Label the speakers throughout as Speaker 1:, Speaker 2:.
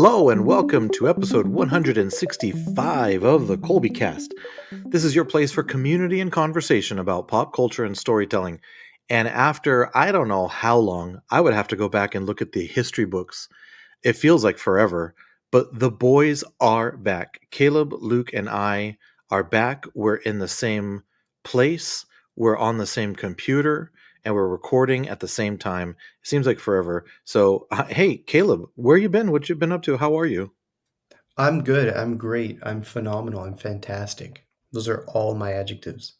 Speaker 1: Hello and welcome to episode 165 of the Colby Cast. This is your place for community and conversation about pop culture and storytelling. And after I don't know how long, I would have to go back and look at the history books. It feels like forever, but the boys are back. Caleb, Luke, and I are back. We're in the same place, we're on the same computer, and we're recording at the same time. It seems like forever. So, hey, Caleb, where you been? What you been up to? How are you?
Speaker 2: I'm good. I'm great. I'm phenomenal. I'm fantastic. Those are all my adjectives.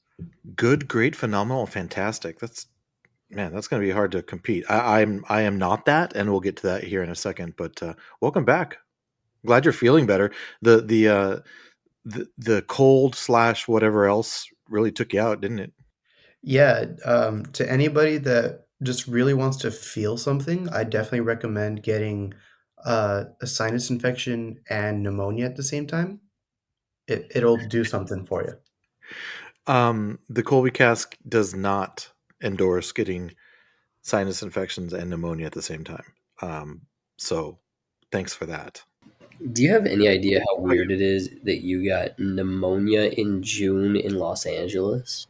Speaker 1: Good, great, phenomenal, fantastic. That's man, that's going to be hard to compete. I am not that, and we'll get to that here in a second. But welcome back. Glad you're feeling better. The cold slash whatever else really took you out, didn't it?
Speaker 2: Yeah, to anybody that just really wants to feel something, I definitely recommend getting a sinus infection and pneumonia at the same time. It'll do something for you.
Speaker 1: The Colby Cask does not endorse getting sinus infections and pneumonia at the same time. Um, so thanks for that.
Speaker 3: Do you have any idea how weird it is that you got pneumonia in June in Los Angeles?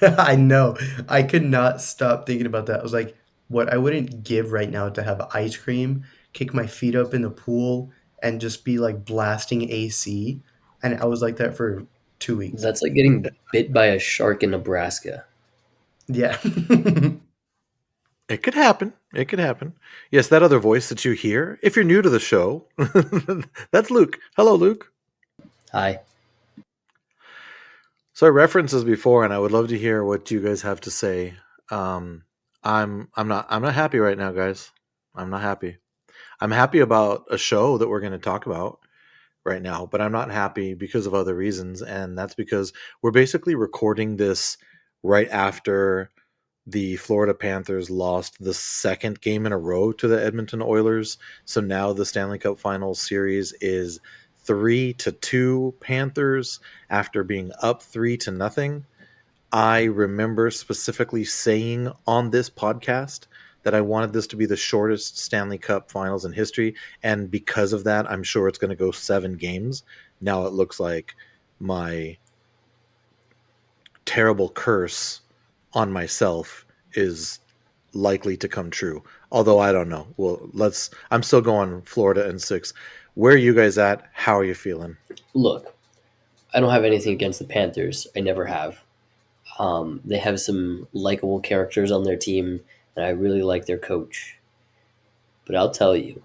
Speaker 2: I know. I could not stop thinking about that. I was like, what I wouldn't give right now to have ice cream, kick my feet up in the pool, and just be like blasting AC. And I was like that for 2 weeks.
Speaker 3: That's like getting bit by a shark in Nebraska.
Speaker 2: Yeah.
Speaker 1: It could happen. It could happen. Yes, that other voice that you hear, if you're new to the show, that's Luke. Hello, Luke.
Speaker 3: Hi.
Speaker 1: So I referenced this before, and I would love to hear what you guys have to say. I'm not happy right now, guys. I'm not happy. I'm happy about a show that we're going to talk about right now, but I'm not happy because of other reasons, and that's because we're basically recording this right after the Florida Panthers lost the second game in a row to the Edmonton Oilers. So now the Stanley Cup Finals series is 3-2 Panthers after being up 3-0. I remember specifically saying on this podcast that I wanted this to be the shortest Stanley Cup Finals in history, and because of that, I'm sure it's going to go 7 games. Now it looks like my terrible curse on myself is likely to come true. Although I don't know. Well, I'm still going Florida in 6. Where are you guys at? How are you feeling?
Speaker 3: Look, I don't have anything against the Panthers. I never have. They have some likable characters on their team, and I really like their coach. But I'll tell you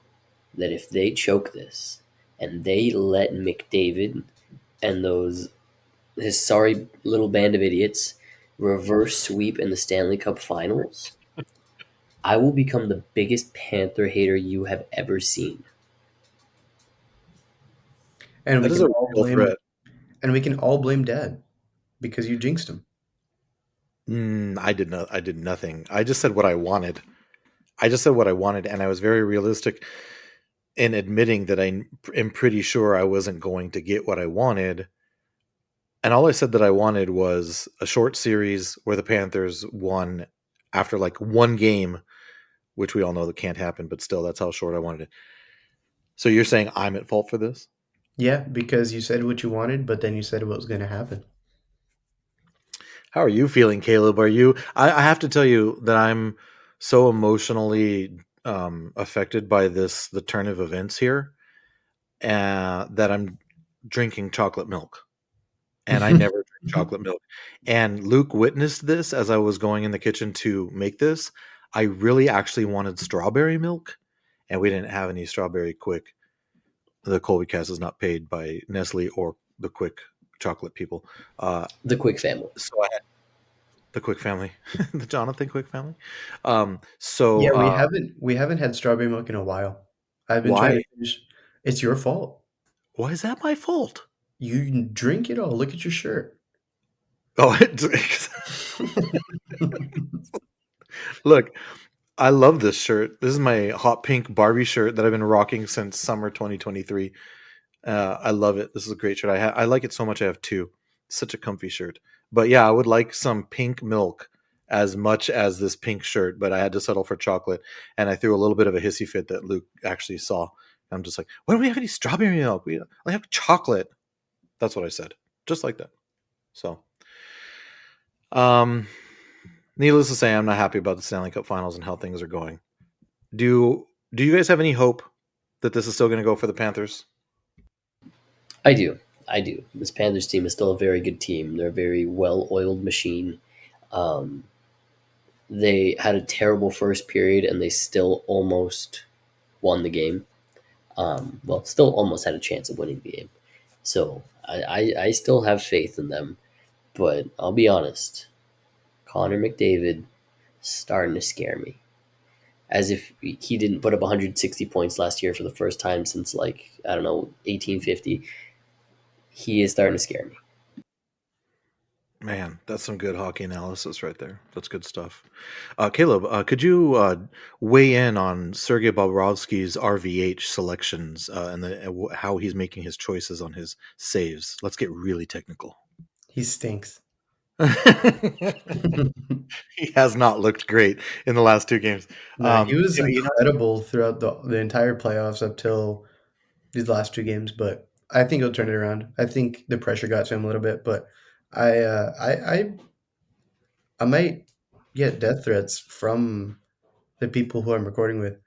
Speaker 3: that if they choke this and they let McDavid and his sorry little band of idiots reverse sweep in the Stanley Cup Finals, I will become the biggest Panther hater you have ever seen.
Speaker 2: And we
Speaker 1: That is
Speaker 2: can
Speaker 1: a
Speaker 2: all
Speaker 1: real
Speaker 2: blame
Speaker 1: threat.
Speaker 2: Dad because you jinxed him.
Speaker 1: I did not. I did nothing. I just said what I wanted. I just said what I wanted, and I was very realistic in admitting that I am pretty sure I wasn't going to get what I wanted. And all I said that I wanted was a short series where the Panthers won after like one game, which we all know that can't happen, but still, that's how short I wanted it. So you're saying I'm at fault for this?
Speaker 2: Yeah, because you said what you wanted, but then you said what was going to happen.
Speaker 1: How are you feeling, Caleb? Are you? I have to tell you that I'm so emotionally affected by the turn of events here, that I'm drinking chocolate milk, and I never drink chocolate milk. And Luke witnessed this as I was going in the kitchen to make this. I really actually wanted strawberry milk, and we didn't have any strawberry quick. The Colby Cast is not paid by Nestle or the Quick chocolate people.
Speaker 3: The Quick family.
Speaker 1: So I had the Quick family, the Jonathan Quick family. So
Speaker 2: Yeah, we haven't had strawberry milk in a while. I've been trying
Speaker 1: why?
Speaker 2: to finish. It's your fault.
Speaker 1: Why is that my fault?
Speaker 2: You drink it all. Look at your shirt.
Speaker 1: Oh, look, I love this shirt. This is my hot pink Barbie shirt that I've been rocking since summer 2023. I love it. This is a great shirt. I like it so much. I have two. It's such a comfy shirt. But yeah, I would like some pink milk as much as this pink shirt, but I had to settle for chocolate, and I threw a little bit of a hissy fit that Luke actually saw. I'm just like, why don't we have any strawberry milk? We have chocolate. That's what I said, just like that. So, needless to say, I'm not happy about the Stanley Cup Finals and how things are going. Do you guys have any hope that this is still going to go for the Panthers?
Speaker 3: I do. This Panthers team is still a very good team. They're a very well-oiled machine. They had a terrible first period, and they still almost won the game. Still almost had a chance of winning the game. So I still have faith in them. But I'll be honest, Connor McDavid starting to scare me. As if he didn't put up 160 points last year for the first time since 1850. He is starting to scare me.
Speaker 1: Man, that's some good hockey analysis right there. That's good stuff. Caleb, could you weigh in on Sergei Bobrovsky's RVH selections and how he's making his choices on his saves? Let's get really technical.
Speaker 2: He stinks.
Speaker 1: He has not looked great in the last 2 games.
Speaker 2: No, he was incredible throughout the entire playoffs up till these last 2 games, but I think he'll turn it around. I think the pressure got to him a little bit, but I might get death threats from the people who I'm recording with.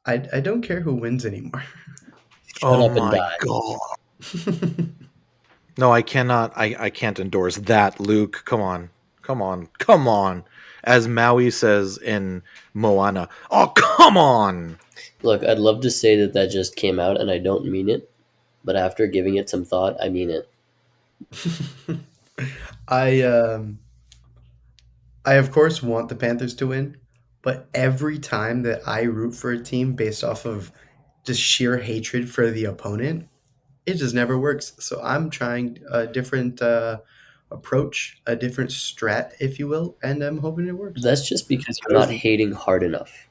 Speaker 2: I don't care who wins anymore.
Speaker 3: Shut up and die.
Speaker 1: God. No, I cannot. I can't endorse that, Luke. Come on. As Maui says in Moana. Oh, come on.
Speaker 3: Look, I'd love to say that just came out, and I don't mean it. But after giving it some thought, I mean it.
Speaker 2: I of course want the Panthers to win, but every time that I root for a team based off of just sheer hatred for the opponent, it just never works. So I'm trying a different approach, a different strat, if you will, and I'm hoping it works.
Speaker 3: That's just because you're not hating hard enough.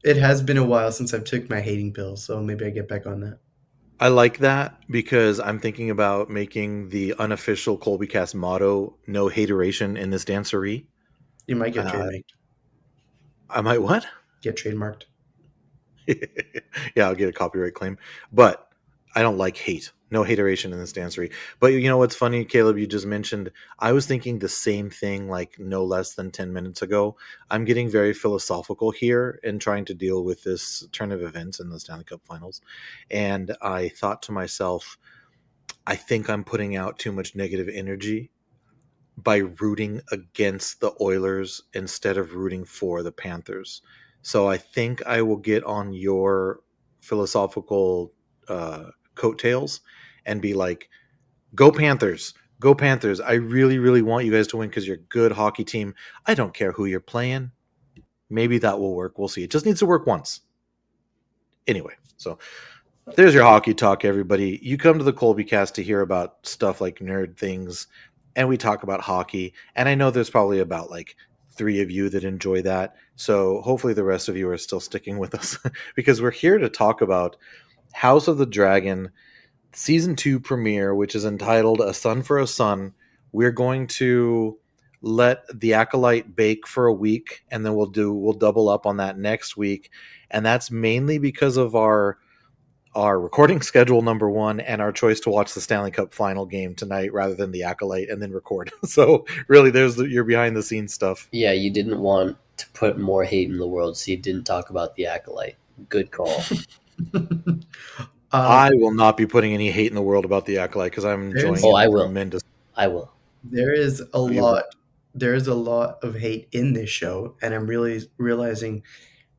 Speaker 2: It has been a while since I've took my hating pill, so maybe I get back on that.
Speaker 1: I like that because I'm thinking about making the unofficial ColbyCast motto "No hateration in this dancery."
Speaker 2: You might get trademarked.
Speaker 1: I might what?
Speaker 2: Get trademarked.
Speaker 1: Yeah, I'll get a copyright claim. But I don't like hate. No hateration in this dancery. But you know what's funny, Caleb? You just mentioned, I was thinking the same thing like no less than 10 minutes ago. I'm getting very philosophical here in trying to deal with this turn of events in the Stanley Cup Finals. And I thought to myself, I think I'm putting out too much negative energy by rooting against the Oilers instead of rooting for the Panthers. So I think I will get on your philosophical coattails and be like, go Panthers, go Panthers. I really, really want you guys to win because you're a good hockey team. I don't care who you're playing. Maybe that will work. We'll see. It just needs to work once. Anyway, so there's your hockey talk, everybody. You come to the ColbyCast to hear about stuff like nerd things, and we talk about hockey. And I know there's probably about like 3 of you that enjoy that. So hopefully the rest of you are still sticking with us because we're here to talk about House of the Dragon Season 2 premiere, which is entitled A Son for a Son. We're going to let The Acolyte bake for a week, and then we'll double up on that next week. And that's mainly because of our recording schedule, number one, and our choice to watch the Stanley Cup final game tonight rather than The Acolyte and then record. So really, there's your behind the scenes stuff.
Speaker 3: Yeah, you didn't want to put more hate in the world, so you didn't talk about The Acolyte. Good call.
Speaker 1: I will not be putting any hate in the world about The Acolyte because I'm enjoying it.
Speaker 3: I will.
Speaker 1: Tremendous.
Speaker 3: I will.
Speaker 2: There is a lot of hate in this show, and I'm really realizing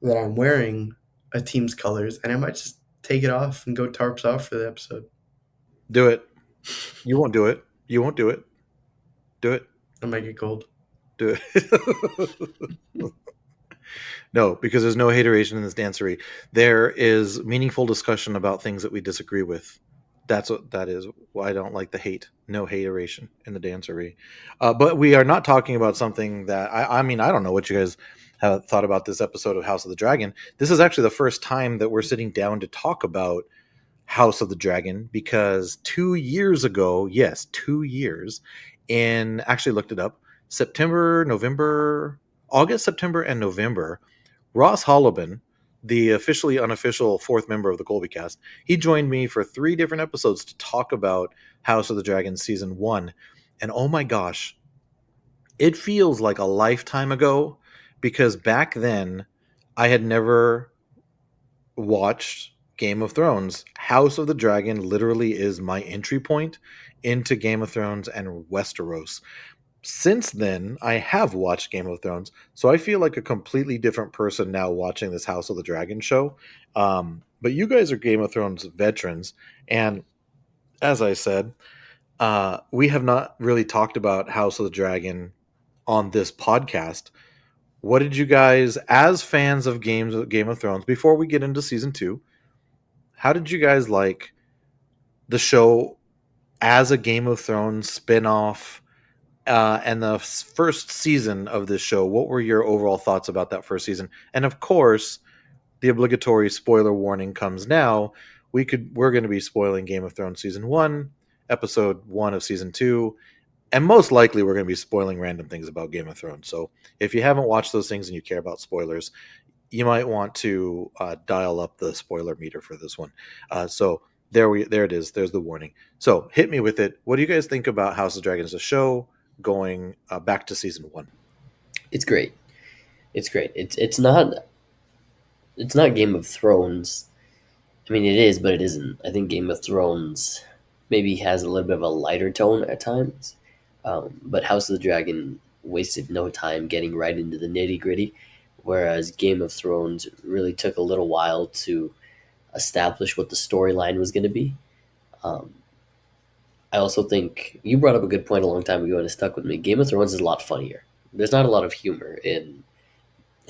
Speaker 2: that I'm wearing a team's colors, and I might just take it off and go tarps off for the episode.
Speaker 1: Do it. You won't do it. You won't do it. Do it.
Speaker 2: I might get cold.
Speaker 1: Do it. No, because there's no hateration in this dancery. There is meaningful discussion about things that we disagree with. That's what that is. Why I don't like the hate. No hateration in the dancery. But we are not talking about something that I mean, I don't know what you guys have thought about this episode of House of the Dragon. This is actually the first time that we're sitting down to talk about House of the Dragon because 2 years ago, yes, 2 years, and actually looked it up, August, September, and November, Ross Holleben the officially unofficial fourth member of the Colby Cast. He joined me for 3 different episodes to talk about House of the Dragon season 1. And oh my gosh, it feels like a lifetime ago, because back then I had never watched Game of Thrones. House of the Dragon literally is my entry point into Game of Thrones and Westeros. Since then, I have watched Game of Thrones, so I feel like a completely different person now watching this House of the Dragon show. But you guys are Game of Thrones veterans, and as I said, we have not really talked about House of the Dragon on this podcast. What did you guys, as fans of Game of Thrones, before we get into season 2, how did you guys like the show as a Game of Thrones spinoff? And the first season of this show, what were your overall thoughts about that first season? And of course, the obligatory spoiler warning comes now. We're going to be spoiling Game of Thrones season 1, episode 1 of season 2, and most likely we're going to be spoiling random things about Game of Thrones. So if you haven't watched those things and you care about spoilers, you might want to dial up the spoiler meter for this one. So there it is. There's the warning. So hit me with it. What do you guys think about House of Dragons, a show going back to season 1?
Speaker 3: It's great. It's great. It's not Game of Thrones. I mean, it is, but it isn't. I think Game of Thrones maybe has a little bit of a lighter tone at times, but House of the Dragon wasted no time getting right into the nitty gritty, whereas Game of Thrones really took a little while to establish what the storyline was going to be. I also think you brought up a good point a long time ago, and it stuck with me. Game of Thrones is a lot funnier. There's not a lot of humor in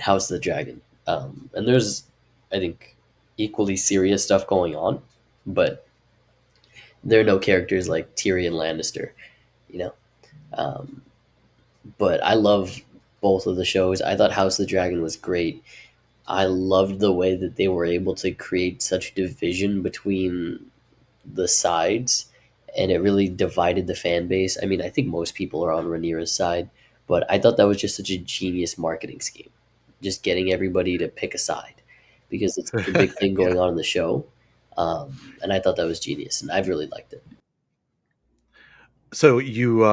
Speaker 3: House of the Dragon, and there's, I think, equally serious stuff going on, but there are no characters like Tyrion Lannister, you know. But I love both of the shows. I thought House of the Dragon was great. I loved the way that they were able to create such division between the sides, and it really divided the fan base. I mean, I think most people are on Rhaenyra's side, but I thought that was just such a genius marketing scheme, just getting everybody to pick a side, because it's such a big thing going on in the show. And I thought that was genius, and I've really liked it.
Speaker 1: So you,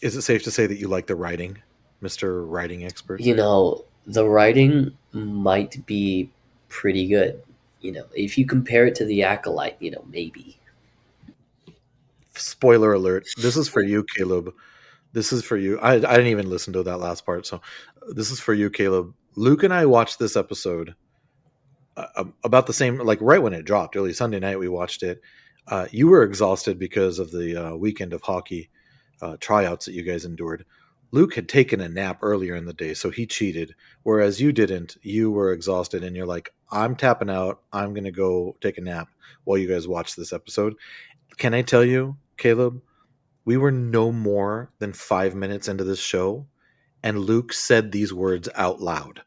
Speaker 1: is it safe to say that you like the writing, Mr. Writing Expert?
Speaker 3: You know, the writing might be pretty good. You know, if you compare it to The Acolyte, you know, maybe.
Speaker 1: Spoiler alert. This is for you, Caleb. This is for you. I didn't even listen to that last part, so this is for you, Caleb. Luke and I watched this episode about the same, like right when it dropped, early Sunday night. We watched it. You were exhausted because of the weekend of hockey tryouts that you guys endured. Luke had taken a nap earlier in the day, so he cheated, whereas you didn't. You were exhausted, and you're like, I'm tapping out. I'm going to go take a nap while you guys watch this episode. Can I tell you, Caleb, we were no more than 5 minutes into this show, and Luke said these words out loud,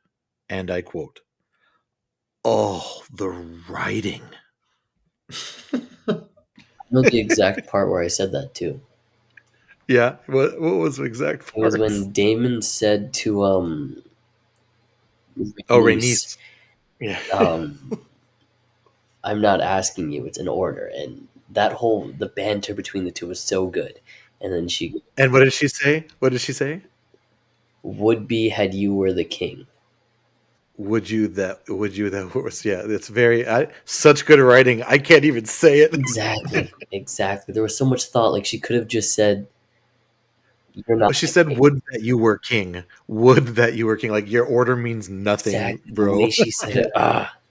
Speaker 1: and I quote, "Oh, the writing."
Speaker 3: I know the exact part where I said that too.
Speaker 1: Yeah, what was the exact part?
Speaker 3: It was when Damon said to
Speaker 1: Rhaenys. Yeah.
Speaker 3: I'm not asking you, it's an order. And the banter between the two was so good. And then
Speaker 1: and what did she say? What did she say?
Speaker 3: Would be had you were the king.
Speaker 1: Would you that was, yeah, it's very such good writing. I can't even say it.
Speaker 3: Exactly. There was so much thought. Like, she could have just said, you're not.
Speaker 1: She said, king. Would that you were king. Would that you were king. Like, your order means nothing,
Speaker 3: exactly.
Speaker 1: Bro.
Speaker 3: The way she said it,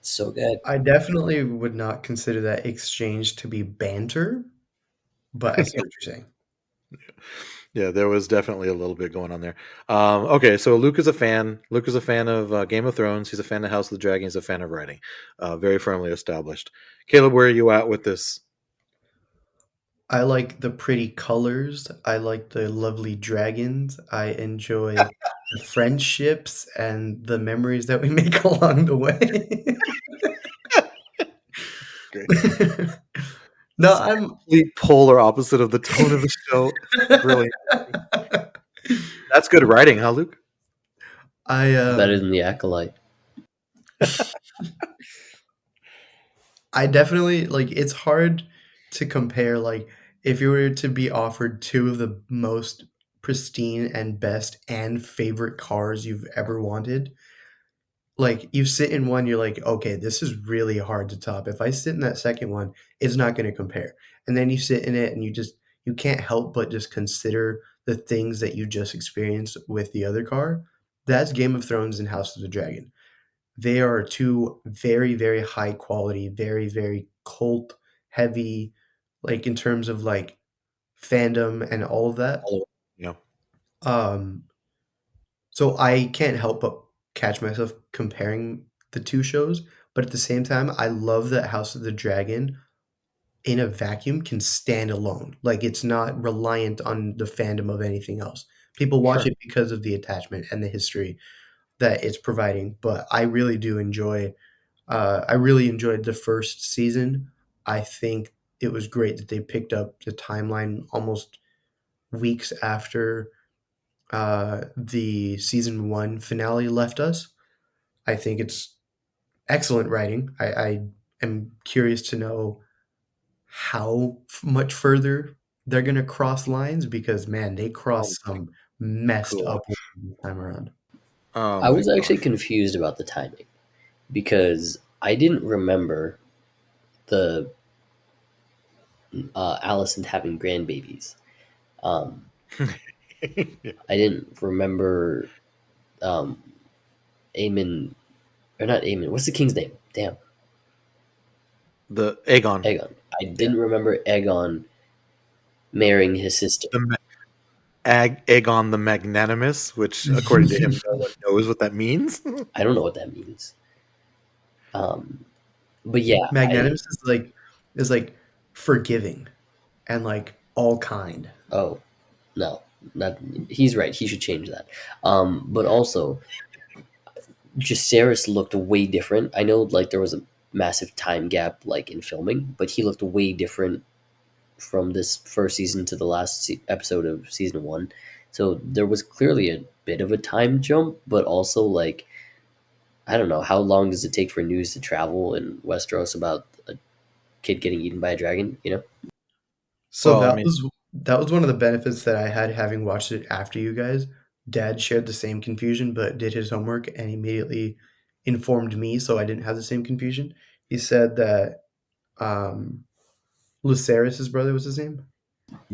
Speaker 3: so good.
Speaker 2: I definitely would not consider that exchange to be banter, but I see what you're saying.
Speaker 1: Yeah, there was definitely a little bit going on there. Okay, so Luke is a fan. Luke is a fan of Game of Thrones. He's a fan of House of the Dragon. He's a fan of writing. Very firmly established. Caleb, where are you at with this?
Speaker 2: I like the pretty colors. I like the lovely dragons. I enjoy the friendships and the memories that we make along the way.
Speaker 1: Great.
Speaker 2: No, I'm
Speaker 1: the polar opposite of the tone of the show. Brilliant. That's good writing, huh, Luke?
Speaker 3: Better than The Acolyte.
Speaker 2: I definitely like it's hard to compare like if you were to be offered two of the most pristine and best and favorite cars you've ever wanted. Like you sit in one, you're like, okay, this is really hard to top. If I sit in that second one, it's not going to compare. And then you sit in it and you can't help but just consider the things that you just experienced with the other car. That's Game of Thrones and House of the Dragon. They are two very, very high quality, very, very cult heavy, like in terms of like fandom and all of that.
Speaker 1: All of- Yeah.
Speaker 2: Um, so I can't help but catch myself comparing the two shows, but at the same time, I love that House of the Dragon in a vacuum can stand alone. Like it's not reliant on the fandom of anything else. People watch
Speaker 1: Sure.
Speaker 2: it because of the attachment and the history that it's providing, but I really do enjoy I really enjoyed the first season. I think it was great that they picked up the timeline almost weeks after the season one finale left us. I think it's excellent writing. I am curious to know how much further they're going to cross lines because, man, they
Speaker 1: Oh
Speaker 2: crossed
Speaker 1: my
Speaker 2: some messed up
Speaker 1: gosh.
Speaker 2: lines this time around.
Speaker 1: Oh
Speaker 3: I
Speaker 1: my
Speaker 3: was actually
Speaker 1: gosh.
Speaker 3: confused about the timing because I didn't remember the Allison having grandbabies. Um, I didn't remember um, Aemon, or not Aemon. What's the king's name? Damn,
Speaker 1: The Aegon.
Speaker 3: Aegon. I didn't remember Aegon marrying his sister.
Speaker 1: The Aegon the Magnanimous, which according to him, no one knows what that means.
Speaker 3: I don't know what that means. But yeah, I
Speaker 2: Magnanimous is like forgiving and like all kind.
Speaker 3: oh no, not he's right. He should change that. But also, Jacaerys looked way different. I know like there was a massive time gap like in filming, but he looked way different from this first season to the last episode of season one. So there was clearly a bit of a time jump, but also like I don't know how long does it take for news to travel in Westeros about a kid getting eaten by a dragon? You know,
Speaker 2: So
Speaker 1: Well, I mean,
Speaker 2: that was one of the benefits that I had having watched it after you guys. Dad shared the same confusion, but did his homework and immediately informed me, so I didn't have the same confusion. He said that um, Lucerys' brother was his name.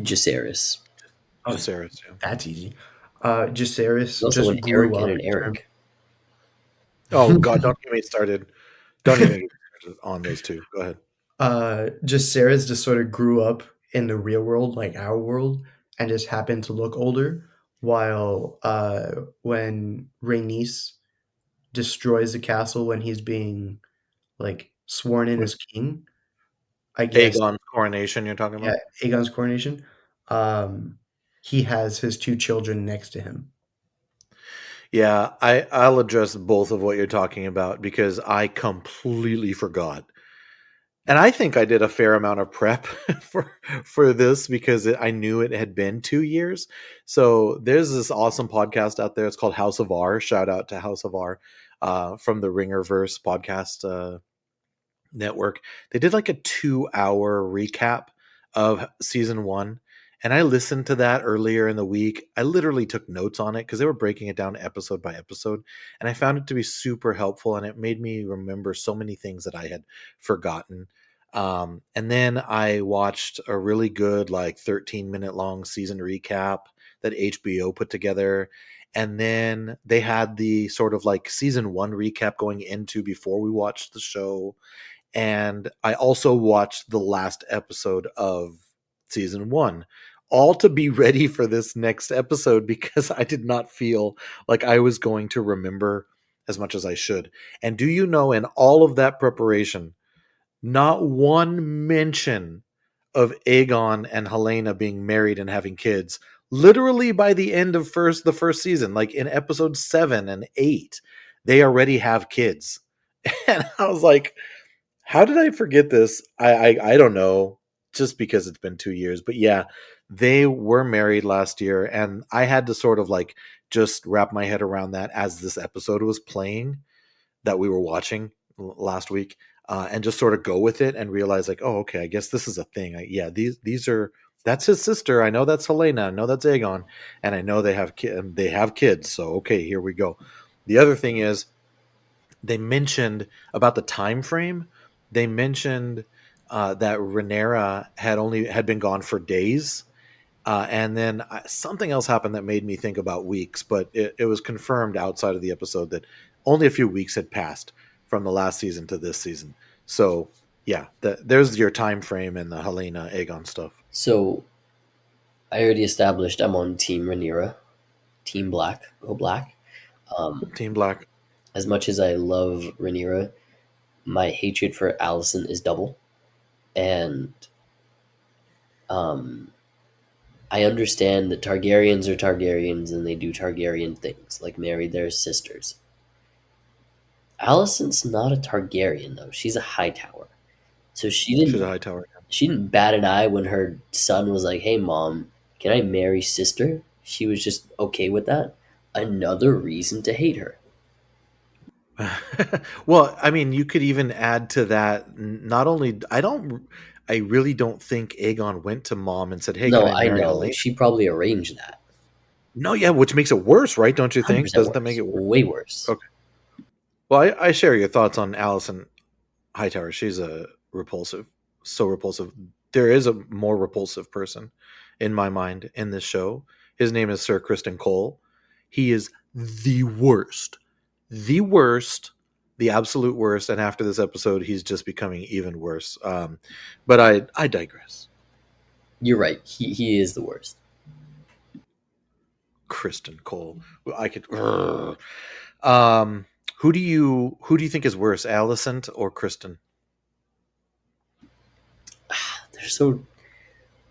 Speaker 3: Jacaerys.
Speaker 2: Oh,
Speaker 1: Jacaerys, yeah.
Speaker 2: that's easy.
Speaker 3: There's
Speaker 2: Jacaerys
Speaker 3: also
Speaker 2: just
Speaker 3: an
Speaker 2: grew
Speaker 3: Eric and
Speaker 2: up
Speaker 3: an
Speaker 2: in
Speaker 3: Eric.
Speaker 1: Oh God, don't get me started. Don't even get me started on those two. Go ahead.
Speaker 2: Jacaerys just sort of grew up in the real world, like our world, and just happened to look older. While when Rhaenys destroys the castle when he's being like sworn in
Speaker 1: With
Speaker 2: as king, I guess,
Speaker 1: Aegon's coronation, you're talking
Speaker 2: yeah,
Speaker 1: about?
Speaker 2: Aegon's coronation, um, he has his two children next to him.
Speaker 1: Yeah, I'll address both of what you're talking about because I completely forgot. And I think I did a fair amount of prep for for this because I knew it had been 2 years. So there's this awesome podcast out there. It's called House of R. Shout out to House of R from the Ringerverse podcast network. They did like a 2 hour recap of season one. And I listened to that earlier in the week. I literally took notes on it because they were breaking it down episode by episode. And I found it to be super helpful. And it made me remember so many things that I had forgotten. And then I watched a really good, like 13-minute long season recap that HBO put together. And then they had the sort of like season one recap going into before we watched the show. And I also watched the last episode of season one, all to be ready for this next episode because I did not feel like I was going to remember as much as I should. And do you know, in all of that preparation, not one mention of Aegon and Helena being married and having kids. Literally by the end of the first season, like in episode 7 and 8, they already have kids. And I was like, how did I forget this? I don't know, just because it's been 2 years. But yeah, they were married last year, and I had to sort of like just wrap my head around that as this episode was playing that we were watching. last week, and just sort of go with it and realize like, oh, okay, I guess this is a thing. Yeah, these are that's his sister. I know that's Helena. I know that's Aegon, and I know they have kids. So okay, here we go. The other thing is they mentioned about the time frame. They mentioned that Rhaenyra had been gone for days, and then something else happened that made me think about weeks. But it was confirmed outside of the episode that only a few weeks had passed from the last season to this season. So yeah, there's your time frame and the Helena Aegon stuff.
Speaker 3: So I already established I'm on Team Rhaenyra, Team Black, go Black.
Speaker 1: Team Black.
Speaker 3: As much as I love Rhaenyra, my hatred for Alicent is double, and I understand that Targaryens are Targaryens and they do Targaryen things, like marry their sisters. Alicent's not a Targaryen though; she's a Hightower, so
Speaker 1: She's a Hightower.
Speaker 3: she didn't bat an eye when her son was like, "Hey, mom, can I marry sister?" She was just okay with that. Another reason to hate her.
Speaker 1: Well, I mean, you could even add to that. Not only I really don't think Aegon went to mom and said, "Hey, can
Speaker 3: No,
Speaker 1: I
Speaker 3: I
Speaker 1: marry
Speaker 3: know
Speaker 1: Helena?"
Speaker 3: she probably arranged that.
Speaker 1: No, yeah, which makes it worse, right? Don't you think?
Speaker 3: 100%
Speaker 1: Doesn't that
Speaker 3: worse.
Speaker 1: make it worse?
Speaker 3: Way worse.
Speaker 1: Okay. Well, I share your thoughts on Alicent Hightower. She's so repulsive. There is a more repulsive person in my mind in this show. His name is Sir Kristen Cole. He is the worst, the absolute worst. And after this episode, he's just becoming even worse. But I digress.
Speaker 3: You're right. He is the worst.
Speaker 1: Kristen Cole. I could. Who do you think is worse, Alicent or Kristen?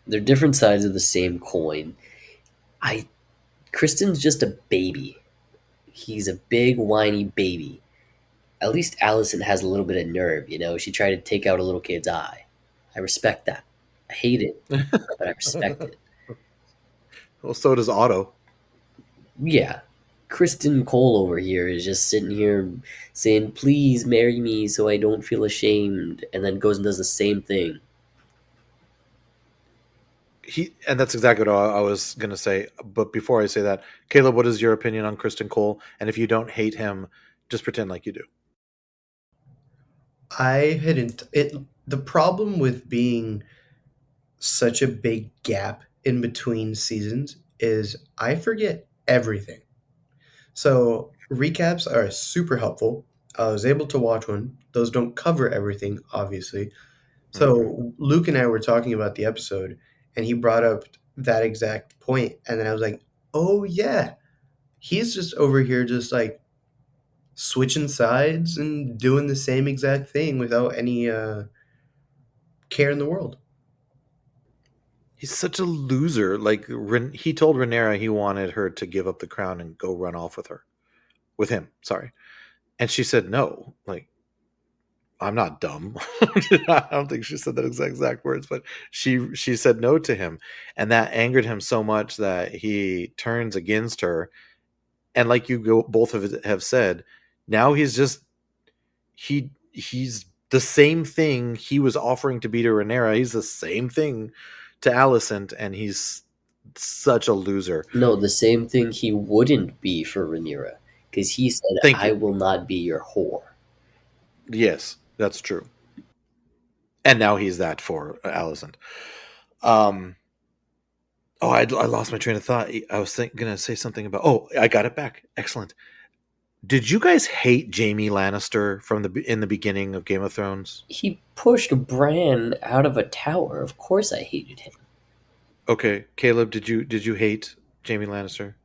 Speaker 3: They're different sides of the same coin. Kristen's just a baby. He's a big whiny baby. At least Alicent has a little bit of nerve, you know. She tried to take out a little kid's eye. I respect that. I hate it, but I respect it.
Speaker 1: Well, so does Otto.
Speaker 3: Yeah. Kristen Cole over here is just sitting here saying, "Please marry me so I don't feel ashamed," and then goes and does the same thing.
Speaker 1: And that's exactly what I was going to say. But before I say that, Caleb, what is your opinion on Kristen Cole? And if you don't hate him, just pretend like you do.
Speaker 2: I hadn't it the problem with being such a big gap in between seasons is I forget everything. So recaps are super helpful. I was able to watch one. Those don't cover everything, obviously. So Luke and I were talking about the episode, and he brought up that exact point, and then I was like, "Oh yeah, he's just over here, just like switching sides and doing the same exact thing without any care in the world."
Speaker 1: He's such a loser. Like he told Rhaenyra he wanted her to give up the crown and go run off with him. Sorry, and she said no. Like, I'm not dumb. I don't think she said that exact words, but she said no to him, and that angered him so much that he turns against her. And like both have said, now he's the same thing he was offering to be to Rhaenyra. He's the same thing to Alicent, and he's such a loser.
Speaker 3: No, the same thing he wouldn't be for Rhaenyra, because he said, "I will not be your whore."
Speaker 1: Yes, that's true. And now he's that for Alicent. I lost my train of thought. I was going to say something about. Oh, I got it back. Excellent. Did you guys hate Jaime Lannister in the beginning of Game of Thrones?
Speaker 3: He pushed Bran out of a tower. Of course, I hated him.
Speaker 1: Okay, Caleb, did you hate Jaime Lannister?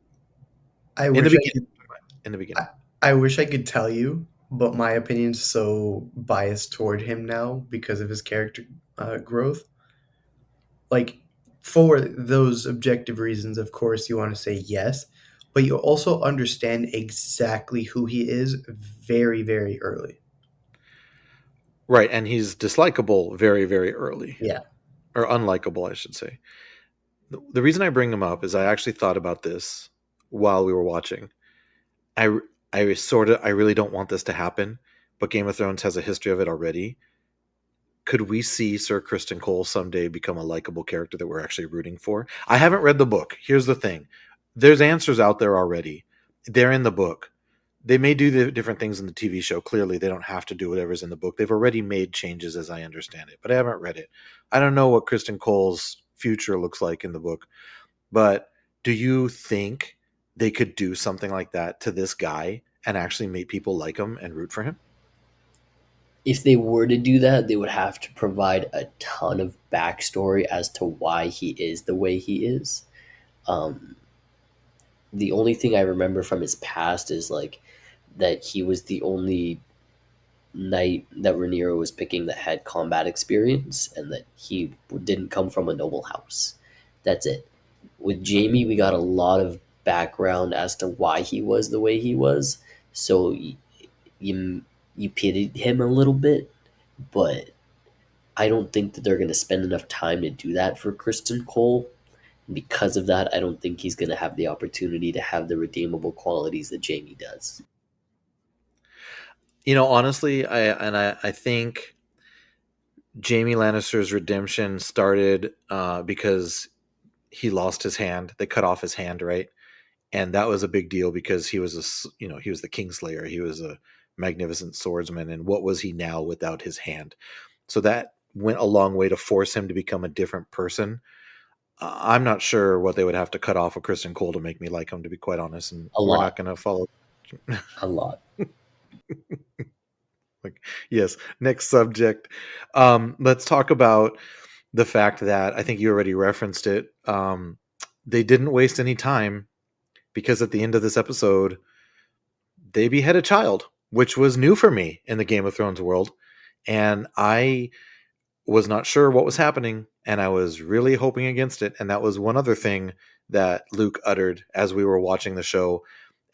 Speaker 2: In
Speaker 1: the beginning.
Speaker 2: I wish I could tell you, but my opinion's so biased toward him now because of his character growth. Like, for those objective reasons, of course, you want to say yes, but you also understand exactly who he is very, very early.
Speaker 1: Right, and he's dislikable very, very early.
Speaker 2: Yeah.
Speaker 1: Or unlikable, I should say. The reason I bring him up is I actually thought about this while we were watching. I really don't want this to happen, but Game of Thrones has a history of it already. Could we see Sir Kristen Cole someday become a likable character that we're actually rooting for? I haven't read the book. Here's the thing. There's answers out there already. They're in the book. They may do the different things in the TV show. Clearly, they don't have to do whatever's in the book. They've already made changes as I understand it, but I haven't read it. I don't know what Kristen Cole's future looks like in the book, but do you think they could do something like that to this guy and actually make people like him and root for him?
Speaker 3: If they were to do that, they would have to provide a ton of backstory as to why he is the way he is. Um, the only thing I remember from his past is like that he was the only knight that Rhaenyra was picking that had combat experience, and that he didn't come from a noble house. That's it. With Jamie, we got a lot of background as to why he was the way he was. So you you pitied him a little bit, but I don't think that they're going to spend enough time to do that for Kristen Cole. Because of that, I don't think he's going to have the opportunity to have the redeemable qualities that Jamie does.
Speaker 1: Honestly, I think Jamie Lannister's redemption started because he lost his hand. They cut off his hand, right? And that was a big deal because he was he was the Kingslayer. He was a magnificent swordsman, and what was he now without his hand? So that went a long way to force him to become a different person. I'm not sure what they would have to cut off of Kristen Cole to make me like him, to be quite honest. And
Speaker 3: A
Speaker 1: we're
Speaker 3: lot.
Speaker 1: not going to follow.
Speaker 3: A lot.
Speaker 1: Yes. Next subject. Let's talk about the fact that I think you already referenced it. They didn't waste any time because at the end of this episode, they behead a child, which was new for me in the Game of Thrones world. And I was not sure what was happening, and I was really hoping against it. And that was one other thing that Luke uttered as we were watching the show,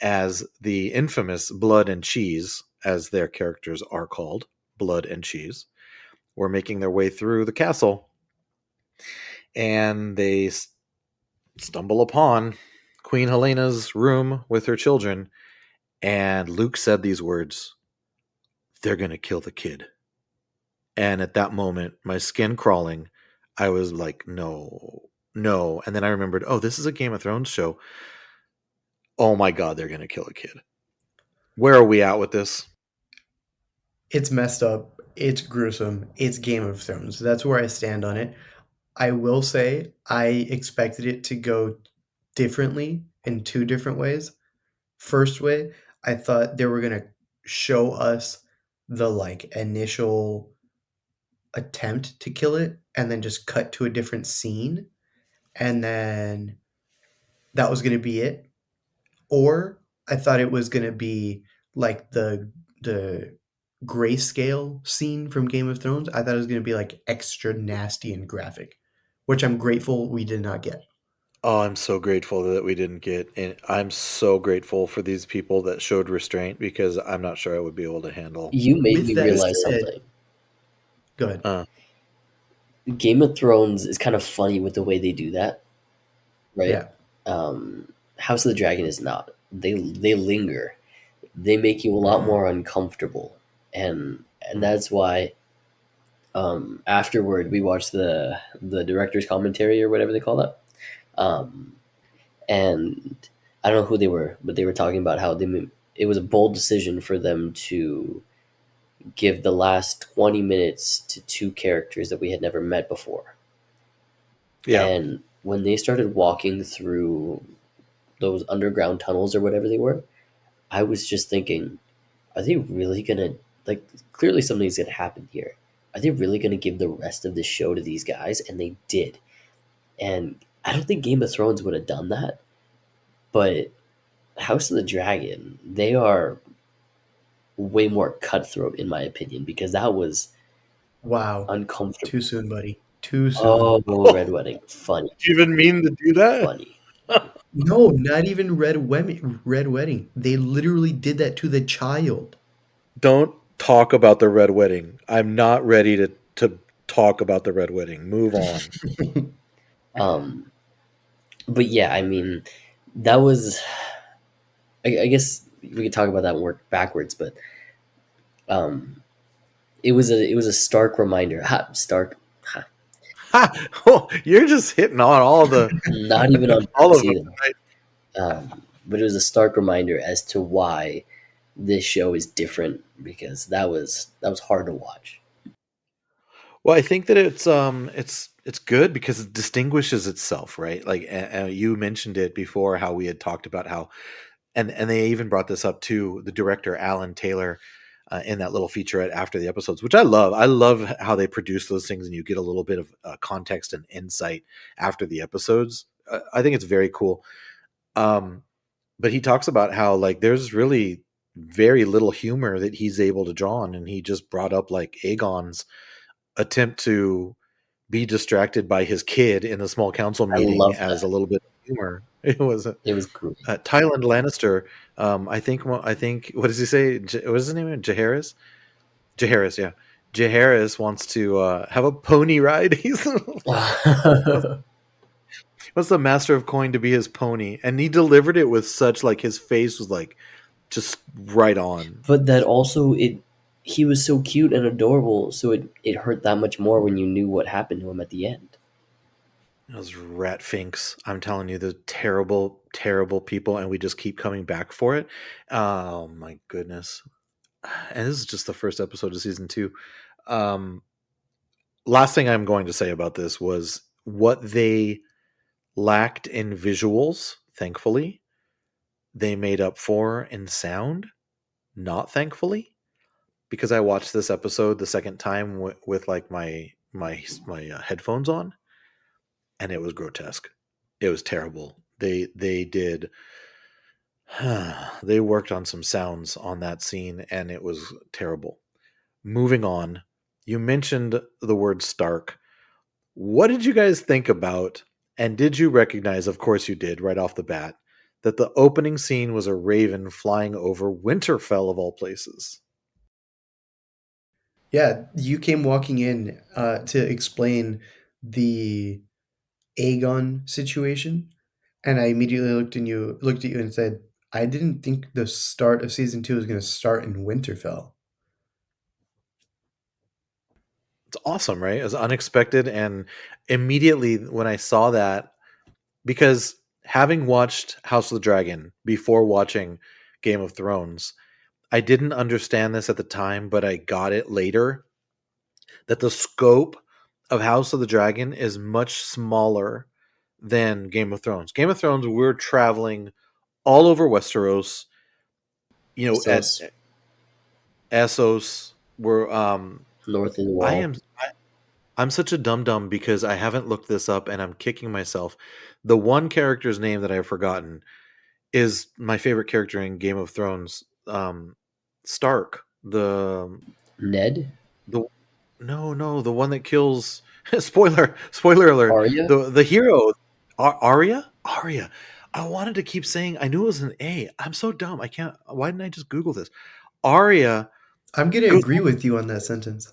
Speaker 1: as the infamous Blood and Cheese, as their characters are called, Blood and Cheese, were making their way through the castle. And they stumble upon Queen Helena's room with her children. And Luke said these words, "They're going to kill the kid." And at that moment, my skin crawling, I was like, no. And then I remembered, oh, this is a Game of Thrones show. Oh my God, they're going to kill a kid. Where are we at with this?
Speaker 2: It's messed up. It's gruesome. It's Game of Thrones. That's where I stand on it. I will say I expected it to go differently in two different ways. First way, I thought they were going to show us the initial attempt to kill it and then just cut to a different scene, and then that was going to be it. Or I thought it was going to be like the grayscale scene from Game of Thrones. I thought it was going to be like extra nasty and graphic, which I'm grateful we did not get.
Speaker 1: Oh, I'm so grateful that we didn't get, and I'm so grateful for these people that showed restraint, because I'm not sure I would be able to handle.
Speaker 3: You made
Speaker 2: With
Speaker 3: me
Speaker 2: that
Speaker 3: realize
Speaker 2: said-
Speaker 3: something.
Speaker 2: Go ahead.
Speaker 3: Game of Thrones is kind of funny with the way they do that, right?
Speaker 2: Yeah.
Speaker 3: House of the Dragon is not. They linger. They make you a lot more uncomfortable, and that's why. Afterward, we watched the director's commentary or whatever they call that, and I don't know who they were, but they were talking about how it was a bold decision for them to give the last 20 minutes to two characters that we had never met before.
Speaker 1: Yeah.
Speaker 3: And when they started walking through those underground tunnels or whatever they were, I was just thinking, are they really gonna, like, clearly something's gonna happen here. Are they really gonna give the rest of the show to these guys? And they did. And I don't think Game of Thrones would have done that, but House of the Dragon, they are way more cutthroat in my opinion, because that was
Speaker 2: Wow.
Speaker 3: uncomfortable.
Speaker 2: Too soon, buddy. Too soon.
Speaker 3: Oh, Red Wedding, funny,
Speaker 1: Do you even mean to do that?
Speaker 3: funny.
Speaker 2: No, not even Red Wedding. They literally did that to the child.
Speaker 1: Don't talk about the Red Wedding. I'm not ready to talk about the Red Wedding. Move on.
Speaker 3: But yeah, I mean, that was. I guess we could talk about that and work backwards, but Um, it was a stark reminder. Ha, stark. Ha,
Speaker 1: Ha! Oh, you're just hitting on all the
Speaker 3: not even on
Speaker 1: all of
Speaker 3: purpose
Speaker 1: them,
Speaker 3: either.
Speaker 1: right?
Speaker 3: But it was a stark reminder as to why this show is different because that was hard to watch.
Speaker 1: Well, I think that it's good because it distinguishes itself, right? Like you mentioned it before, how we had talked about how, and they even brought this up to the director Alan Taylor in that little featurette after the episodes, which I love. I love how they produce those things, and you get a little bit of context and insight after the episodes. I think it's very cool. Um, but he talks about how like there's really very little humor that he's able to draw on, and he just brought up like Aegon's attempt to be distracted by his kid in the small council
Speaker 3: I
Speaker 1: meeting
Speaker 3: love
Speaker 1: as a
Speaker 3: that.
Speaker 1: little bit of humor. It was
Speaker 3: It was great.
Speaker 1: Tyland Lannister. I think what does he say? What is his name? Jaehaerys. Jaehaerys, yeah. Jaehaerys wants to have a pony ride. He's wants the Master of Coin to be his pony, and he delivered it with such like his face was like just right on.
Speaker 3: But that also it he was so cute and adorable, so it hurt that much more when you knew what happened to him at the end.
Speaker 1: Those rat finks, I'm telling you, they're terrible, terrible people, and we just keep coming back for it. Oh my goodness! And this is just the first episode of season 2. Um, Last thing I'm going to say about this was what they lacked in visuals. Thankfully, they made up for in sound. Not thankfully, because I watched this episode the second time with like my headphones on, and it was grotesque. It was terrible. They did they worked on some sounds on that scene, and it was terrible. Moving on, you mentioned the word Stark. What did you guys think about, and did you recognize, of course you did right off the bat, that the opening scene was a raven flying over Winterfell of all places?
Speaker 2: Yeah, you came walking in to explain the Aegon situation, and I immediately looked at you and said, "I didn't think the start of season 2 was going to start in Winterfell."
Speaker 1: It's awesome, right? It was unexpected, and immediately when I saw that, because having watched House of the Dragon before watching Game of Thrones, I didn't understand this at the time, but I got it later, that the scope of House of the Dragon is much smaller than Game of Thrones. Game of Thrones, we're traveling all over Westeros, at
Speaker 3: Sauce
Speaker 1: Essos. We're
Speaker 3: north of the
Speaker 1: I
Speaker 3: wall.
Speaker 1: am I'm such a dum dum because I haven't looked this up, and I'm kicking myself. The one character's name that I've forgotten is my favorite character in Game of Thrones, Stark.
Speaker 3: Ned,
Speaker 1: The no, the one that kills. Spoiler alert.
Speaker 3: Arya.
Speaker 1: The hero, Arya. I wanted to keep saying. I knew it was an A. I'm so dumb. I can't. Why didn't I just Google this? Arya
Speaker 2: I'm going to
Speaker 1: goes.
Speaker 2: agree with you on that sentence.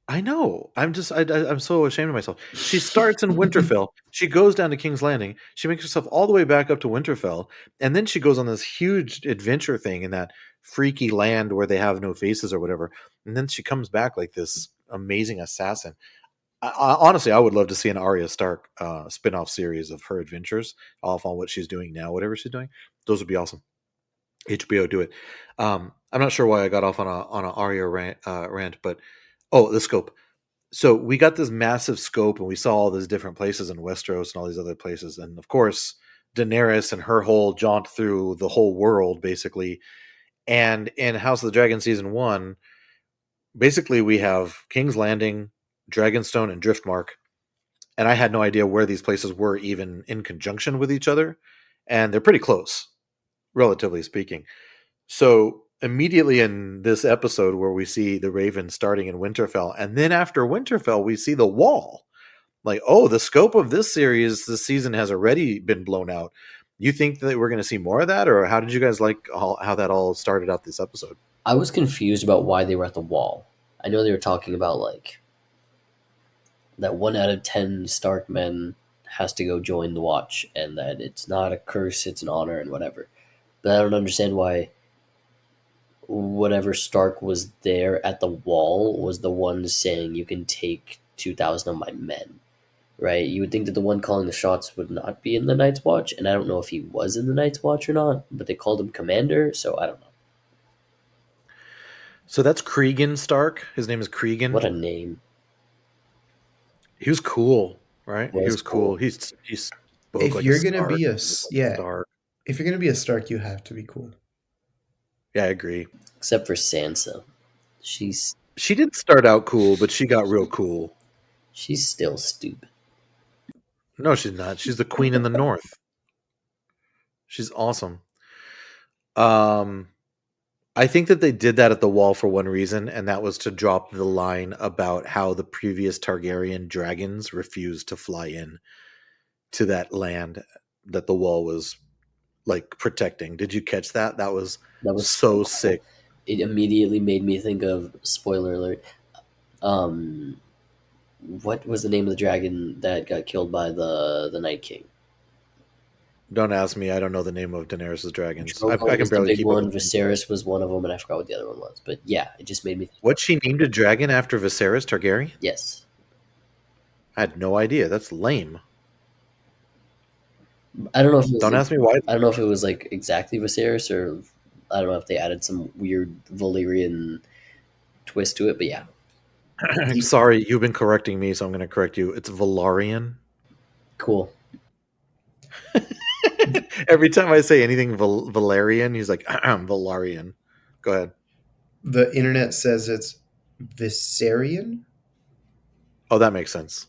Speaker 1: I know. I'm so ashamed of myself. She starts in Winterfell. She goes down to King's Landing. She makes herself all the way back up to Winterfell, and then she goes on this huge adventure thing in that freaky land where they have no faces or whatever. And then she comes back like this amazing assassin. Honestly, I would love to see an Arya Stark spin-off series of her adventures, off on what she's doing now, whatever she's doing. Those would be awesome. HBO, do it. I'm not sure why I got off on a Arya rant, but the scope. So we got this massive scope, and we saw all these different places in Westeros and all these other places, and of course Daenerys and her whole jaunt through the whole world, basically. And in House of the Dragon season 1, basically we have King's Landing, Dragonstone, and Driftmark, and I had no idea where these places were even in conjunction with each other, and they're pretty close, relatively speaking. So immediately in this episode where we see the Raven starting in Winterfell, and then after Winterfell, we see the Wall. Like, oh, the scope of this series this season has already been blown out. You think that we're going to see more of that, or how did you guys like how that all started out this episode?
Speaker 3: I was confused about why they were at the wall. I know they were talking about like that 1 out of 10 Stark men has to go join the Watch, and that it's not a curse, it's an honor, and whatever. But I don't understand whatever Stark was there at the wall was the one saying, "You can take 2,000 of my men." Right? You would think that the one calling the shots would not be in the Night's Watch, and I don't know if he was in the Night's Watch or not, but they called him Commander, so I don't know.
Speaker 1: So that's Cregan Stark. His name is Cregan.
Speaker 3: What a name.
Speaker 1: He was cool, right? He
Speaker 3: Was
Speaker 1: was cool.
Speaker 3: cool.
Speaker 1: He spoke
Speaker 2: If
Speaker 1: like
Speaker 2: you're
Speaker 1: a
Speaker 2: gonna
Speaker 1: Stark.
Speaker 2: be a
Speaker 1: He was like
Speaker 2: yeah,
Speaker 1: Stark.
Speaker 2: if you're gonna be a Stark, you have to be cool.
Speaker 1: Yeah, I agree.
Speaker 3: Except for Sansa. She's
Speaker 1: She didn't start out cool, but she got real cool.
Speaker 3: still stupid.
Speaker 1: No, she's not. She's the queen in the north. She's awesome. I think that they did that at the wall for one reason, and that was to drop the line about how the previous Targaryen dragons refused to fly in to that land that the wall was like protecting. Did you catch that? That was so
Speaker 3: cool.
Speaker 1: sick.
Speaker 3: It immediately made me think of, spoiler alert, what was the name of the dragon that got killed by the Night King?
Speaker 1: Don't ask me. I don't know the name of Daenerys' dragons.
Speaker 3: Drogon
Speaker 1: I can
Speaker 3: was the
Speaker 1: barely
Speaker 3: big
Speaker 1: keep
Speaker 3: one.
Speaker 1: up with them.
Speaker 3: Viserys was one of them, and I forgot what the other one was. But yeah, it just made me think.
Speaker 1: What, she named a dragon after Viserys Targaryen?
Speaker 3: Yes.
Speaker 1: I had no idea. That's lame.
Speaker 3: I don't know if it was
Speaker 1: Don't
Speaker 3: like,
Speaker 1: ask me why.
Speaker 3: I don't know if it was like exactly Viserys, or I don't know if they added some weird Valyrian twist to it, but yeah.
Speaker 1: Sorry, you've been correcting me, so I'm going to correct you. It's Valarian.
Speaker 3: Cool.
Speaker 1: Every time I say anything Valerian, he's like, Valarian. Go ahead.
Speaker 2: The internet says it's Viserion.
Speaker 1: Oh, that makes sense.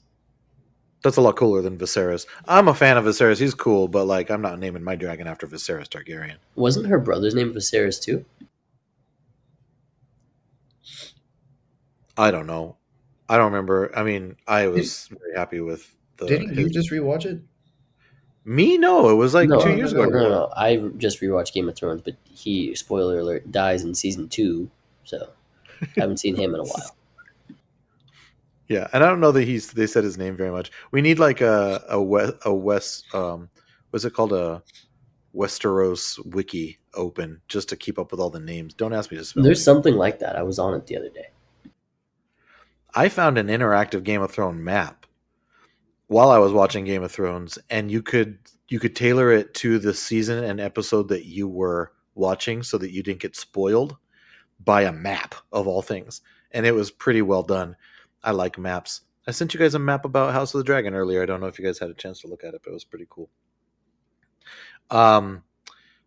Speaker 1: That's a lot cooler than Viserys. I'm a fan of Viserys. He's cool, but like, I'm not naming my dragon after Viserys Targaryen.
Speaker 3: Wasn't her brother's name Viserys too?
Speaker 1: I don't know. I don't remember. I mean, I was very happy with the.
Speaker 2: Didn't you just rewatch it?
Speaker 1: Me? No, it was like
Speaker 3: No,
Speaker 1: 2 years ago.
Speaker 3: No. I just rewatched Game of Thrones, but he, spoiler alert, dies in season 2, so I haven't seen him in a while.
Speaker 1: Yeah, and I don't know that they said his name very much. We need like a West what's it called, a Westeros wiki open just to keep up with all the names. Don't ask me to spell.
Speaker 3: There's something like that. I was on it the other day.
Speaker 1: I found an interactive Game of Thrones map while I was watching Game of Thrones, and you could tailor it to the season and episode that you were watching so that you didn't get spoiled by a map of all things. And it was pretty well done. I like maps. I sent you guys a map about House of the Dragon earlier. I don't know if you guys had a chance to look at it, but it was pretty cool.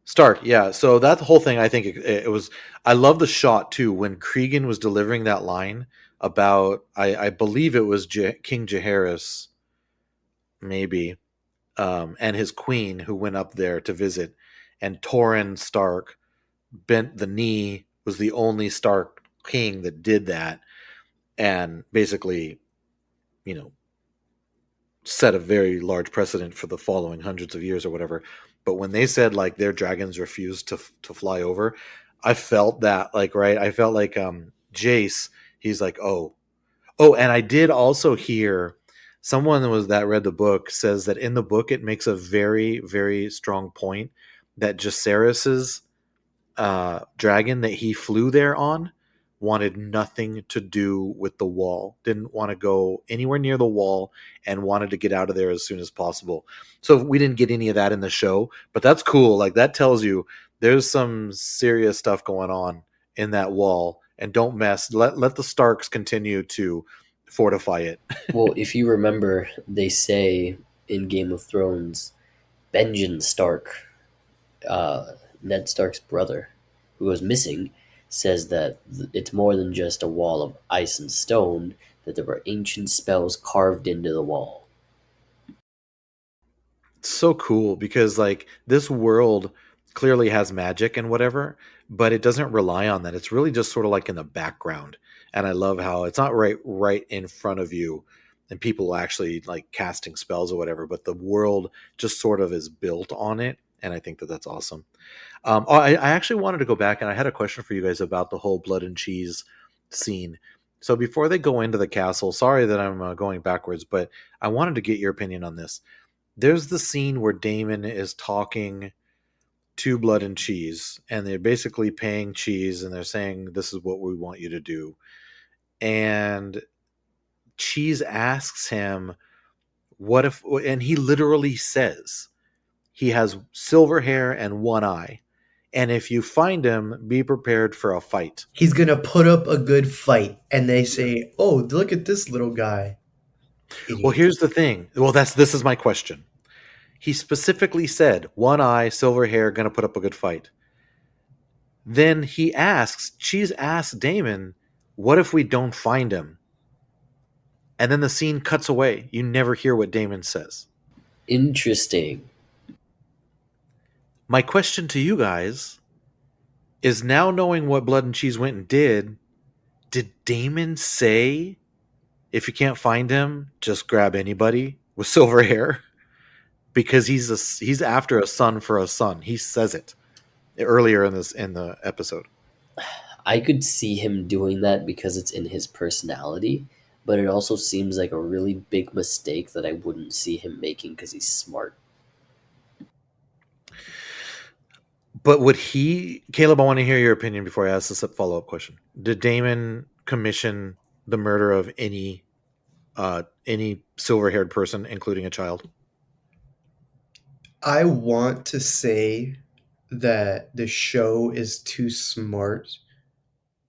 Speaker 1: Stark, yeah. So that whole thing, I think it was. I love the shot too when Cregan was delivering that line about. I believe it was King Jaehaerys, maybe, and his queen who went up there to visit, and Torrhen Stark bent the knee. Was the only Stark king that did that, and basically, set a very large precedent for the following hundreds of years or whatever. But when they said like their dragons refused to fly over, I felt that, like, right. I felt like Jace. He's like, oh, and I did also hear someone that read the book says that in the book it makes a very, very strong point that Jacaerys's dragon that he flew there on wanted nothing to do with the wall, didn't want to go anywhere near the wall, and wanted to get out of there as soon as possible. So we didn't get any of that in the show, but that's cool. Like, that tells you there's some serious stuff going on in that wall, and don't mess. Let the Starks continue to fortify it.
Speaker 3: Well, if you remember, they say in Game of Thrones, Benjen Stark, Ned Stark's brother, who goes missing, says that it's more than just a wall of ice and stone, that there were ancient spells carved into the wall.
Speaker 1: It's so cool because like this world clearly has magic and whatever, but it doesn't rely on that. It's really just sort of like in the background. And I love how it's not right in front of you and people actually like casting spells or whatever, but the world just sort of is built on it. And I think that that's awesome. I actually wanted to go back, and I had a question for you guys about the whole blood and cheese scene. So before they go into the castle, sorry that I'm going backwards, but I wanted to get your opinion on this. There's the scene where Daemon is talking to Blood and Cheese, and they're basically paying Cheese, and they're saying, "This is what we want you to do." And Cheese asks him, "What if?" And he literally says, "He has silver hair and one eye, and if you find him, be prepared for a fight."
Speaker 2: He's gonna put up a good fight, and they say, "Oh, look at this little guy."
Speaker 1: Well,
Speaker 2: Idiot.
Speaker 1: here's the thing. Well, this is my question. He specifically said, "One eye, silver hair, gonna put up a good fight." Then Cheese asks Damon, "What if we don't find him?" And then the scene cuts away. You never hear what Damon says.
Speaker 3: Interesting.
Speaker 1: My question to you guys is, now knowing what Blood and Cheese went and did Damon say, if you can't find him, just grab anybody with silver hair? Because he's after a son for a son. He says it earlier in the episode.
Speaker 3: I could see him doing that because it's in his personality, but it also seems like a really big mistake that I wouldn't see him making because he's smart.
Speaker 1: But would he, Caleb? I want to hear your opinion before I ask this follow-up question. Did Damon commission the murder of any silver-haired person, including a child?
Speaker 2: I want to say that the show is too smart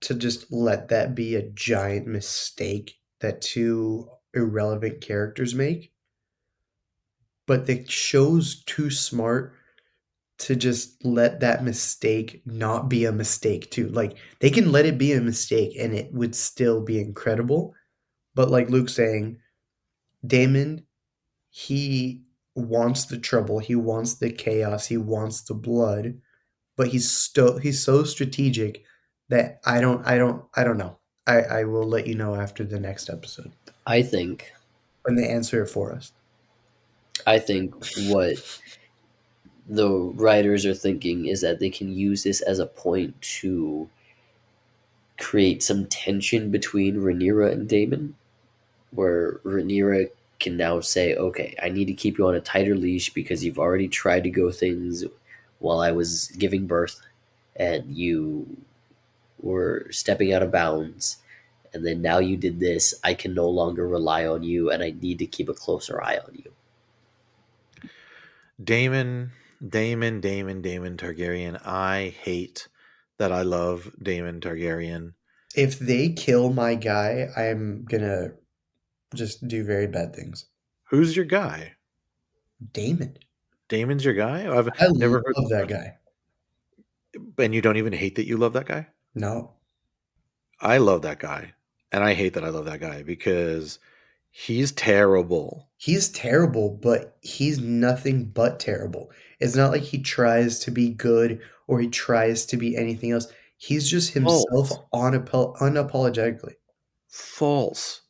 Speaker 2: to just let that be a giant mistake that two irrelevant characters make. But the show's too smart to just let that mistake not be a mistake too. Like, they can let it be a mistake and it would still be incredible. But like Luke's saying, Damon, he wants the trouble, he wants the chaos, he wants the blood, but he's so strategic that I don't know. I will let you know after the next episode
Speaker 3: I think
Speaker 2: when they answer it for us.
Speaker 3: what the writers are thinking is that they can use this as a point to create some tension between Rhaenyra and Damon, where Rhaenyra can now say, "Okay, I need to keep you on a tighter leash because you've already tried to go things while I was giving birth, and you were stepping out of bounds, and then now you did this. I can no longer rely on you, and I need to keep a closer eye on you."
Speaker 1: Damon Targaryen. I hate that I love Damon Targaryen.
Speaker 2: If they kill my guy, I'm gonna just do very bad things.
Speaker 1: Who's your guy?
Speaker 2: Damon.
Speaker 1: Damon's your guy? I've
Speaker 2: I
Speaker 1: never heard.
Speaker 2: love that guy.
Speaker 1: And you don't even hate that you love that guy?
Speaker 2: No.
Speaker 1: I love that guy. And I hate that I love that guy because he's terrible.
Speaker 2: He's terrible, but he's nothing but terrible. It's not like he tries to be good or he tries to be anything else. He's just himself
Speaker 1: False.
Speaker 2: unapologetically.
Speaker 1: False.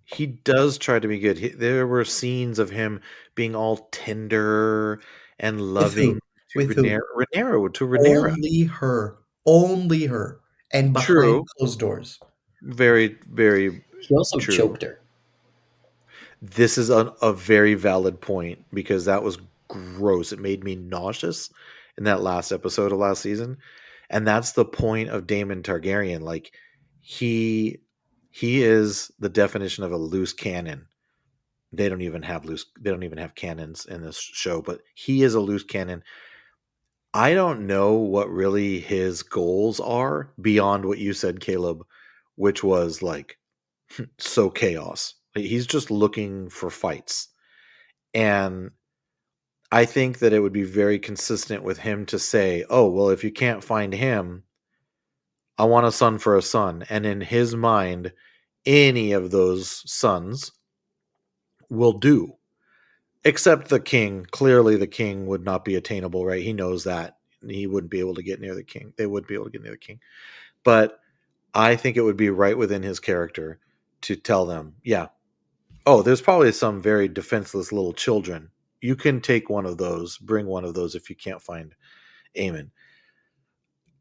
Speaker 1: He does try to be good. There were scenes of him being all tender and
Speaker 2: With
Speaker 1: loving
Speaker 2: who?
Speaker 1: to
Speaker 2: With who?
Speaker 1: Rhaenyra.
Speaker 2: Only her. Only her. And behind
Speaker 1: True.
Speaker 2: closed doors.
Speaker 1: Very, very
Speaker 3: He also
Speaker 1: true.
Speaker 3: choked her.
Speaker 1: This is a very valid point because that was gross. It made me nauseous in that last episode of last season. And that's the point of Daemon Targaryen. Like, he is the definition of a loose cannon. They don't even have cannons in this show, but he is a loose cannon. I don't know what really his goals are beyond what you said, Caleb, which was like so chaos. He's just looking for fights. And I think that it would be very consistent with him to say, "Oh, well, if you can't find him, I want a son for a son." And in his mind, any of those sons will do. Except the king. Clearly the king would not be attainable, right? He knows that. He wouldn't be able to get near the king. They wouldn't be able to get near the king. But I think it would be right within his character to tell them, yeah, oh, there's probably some very defenseless little children. You can take one of those, bring one of those if you can't find Aemon.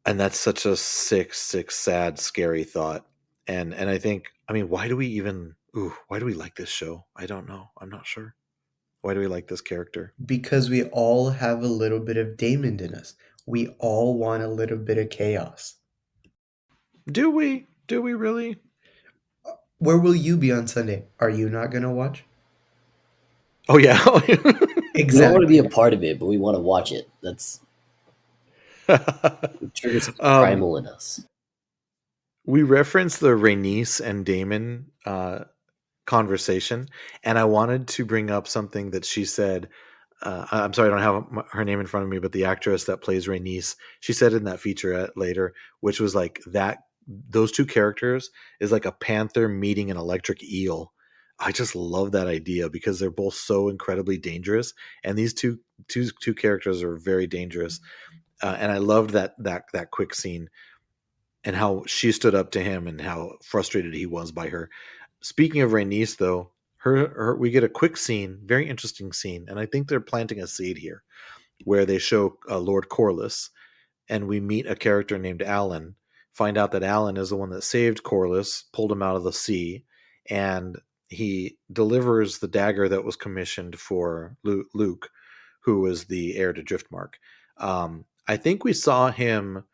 Speaker 1: And that's such a sick, sad, scary thought. And I think, I mean, why do we like this show? I don't know. I'm not sure. Why do we like this character?
Speaker 2: Because we all have a little bit of Damon in us. We all want a little bit of chaos.
Speaker 1: Do we? Do we really?
Speaker 2: Where will you be on Sunday? Are you not going to watch?
Speaker 1: Oh yeah.
Speaker 3: We don't want to be a
Speaker 2: Exactly.
Speaker 3: part of it, but we want to watch it. That's it triggers something
Speaker 1: um,
Speaker 3: primal in us.
Speaker 1: we referenced the Rhaenys and Damon conversation, and I wanted to bring up something that she said. I'm sorry, I don't have her name in front of me, but the actress that plays Rhaenys, she said in that featurette later, which was like that those two characters is like a panther meeting an electric eel. I just love that idea because they're both so incredibly dangerous, and these two characters are very dangerous. And I loved that quick scene and how she stood up to him and how frustrated he was by her. Speaking of Rhaenys, though, her we get a quick scene, very interesting scene, and I think they're planting a seed here, where they show Lord Corlys, and we meet a character named Alan. Find out that Alan is the one that saved Corlys, pulled him out of the sea, and he delivers the dagger that was commissioned for Luke, who was the heir to Driftmark. I think we saw him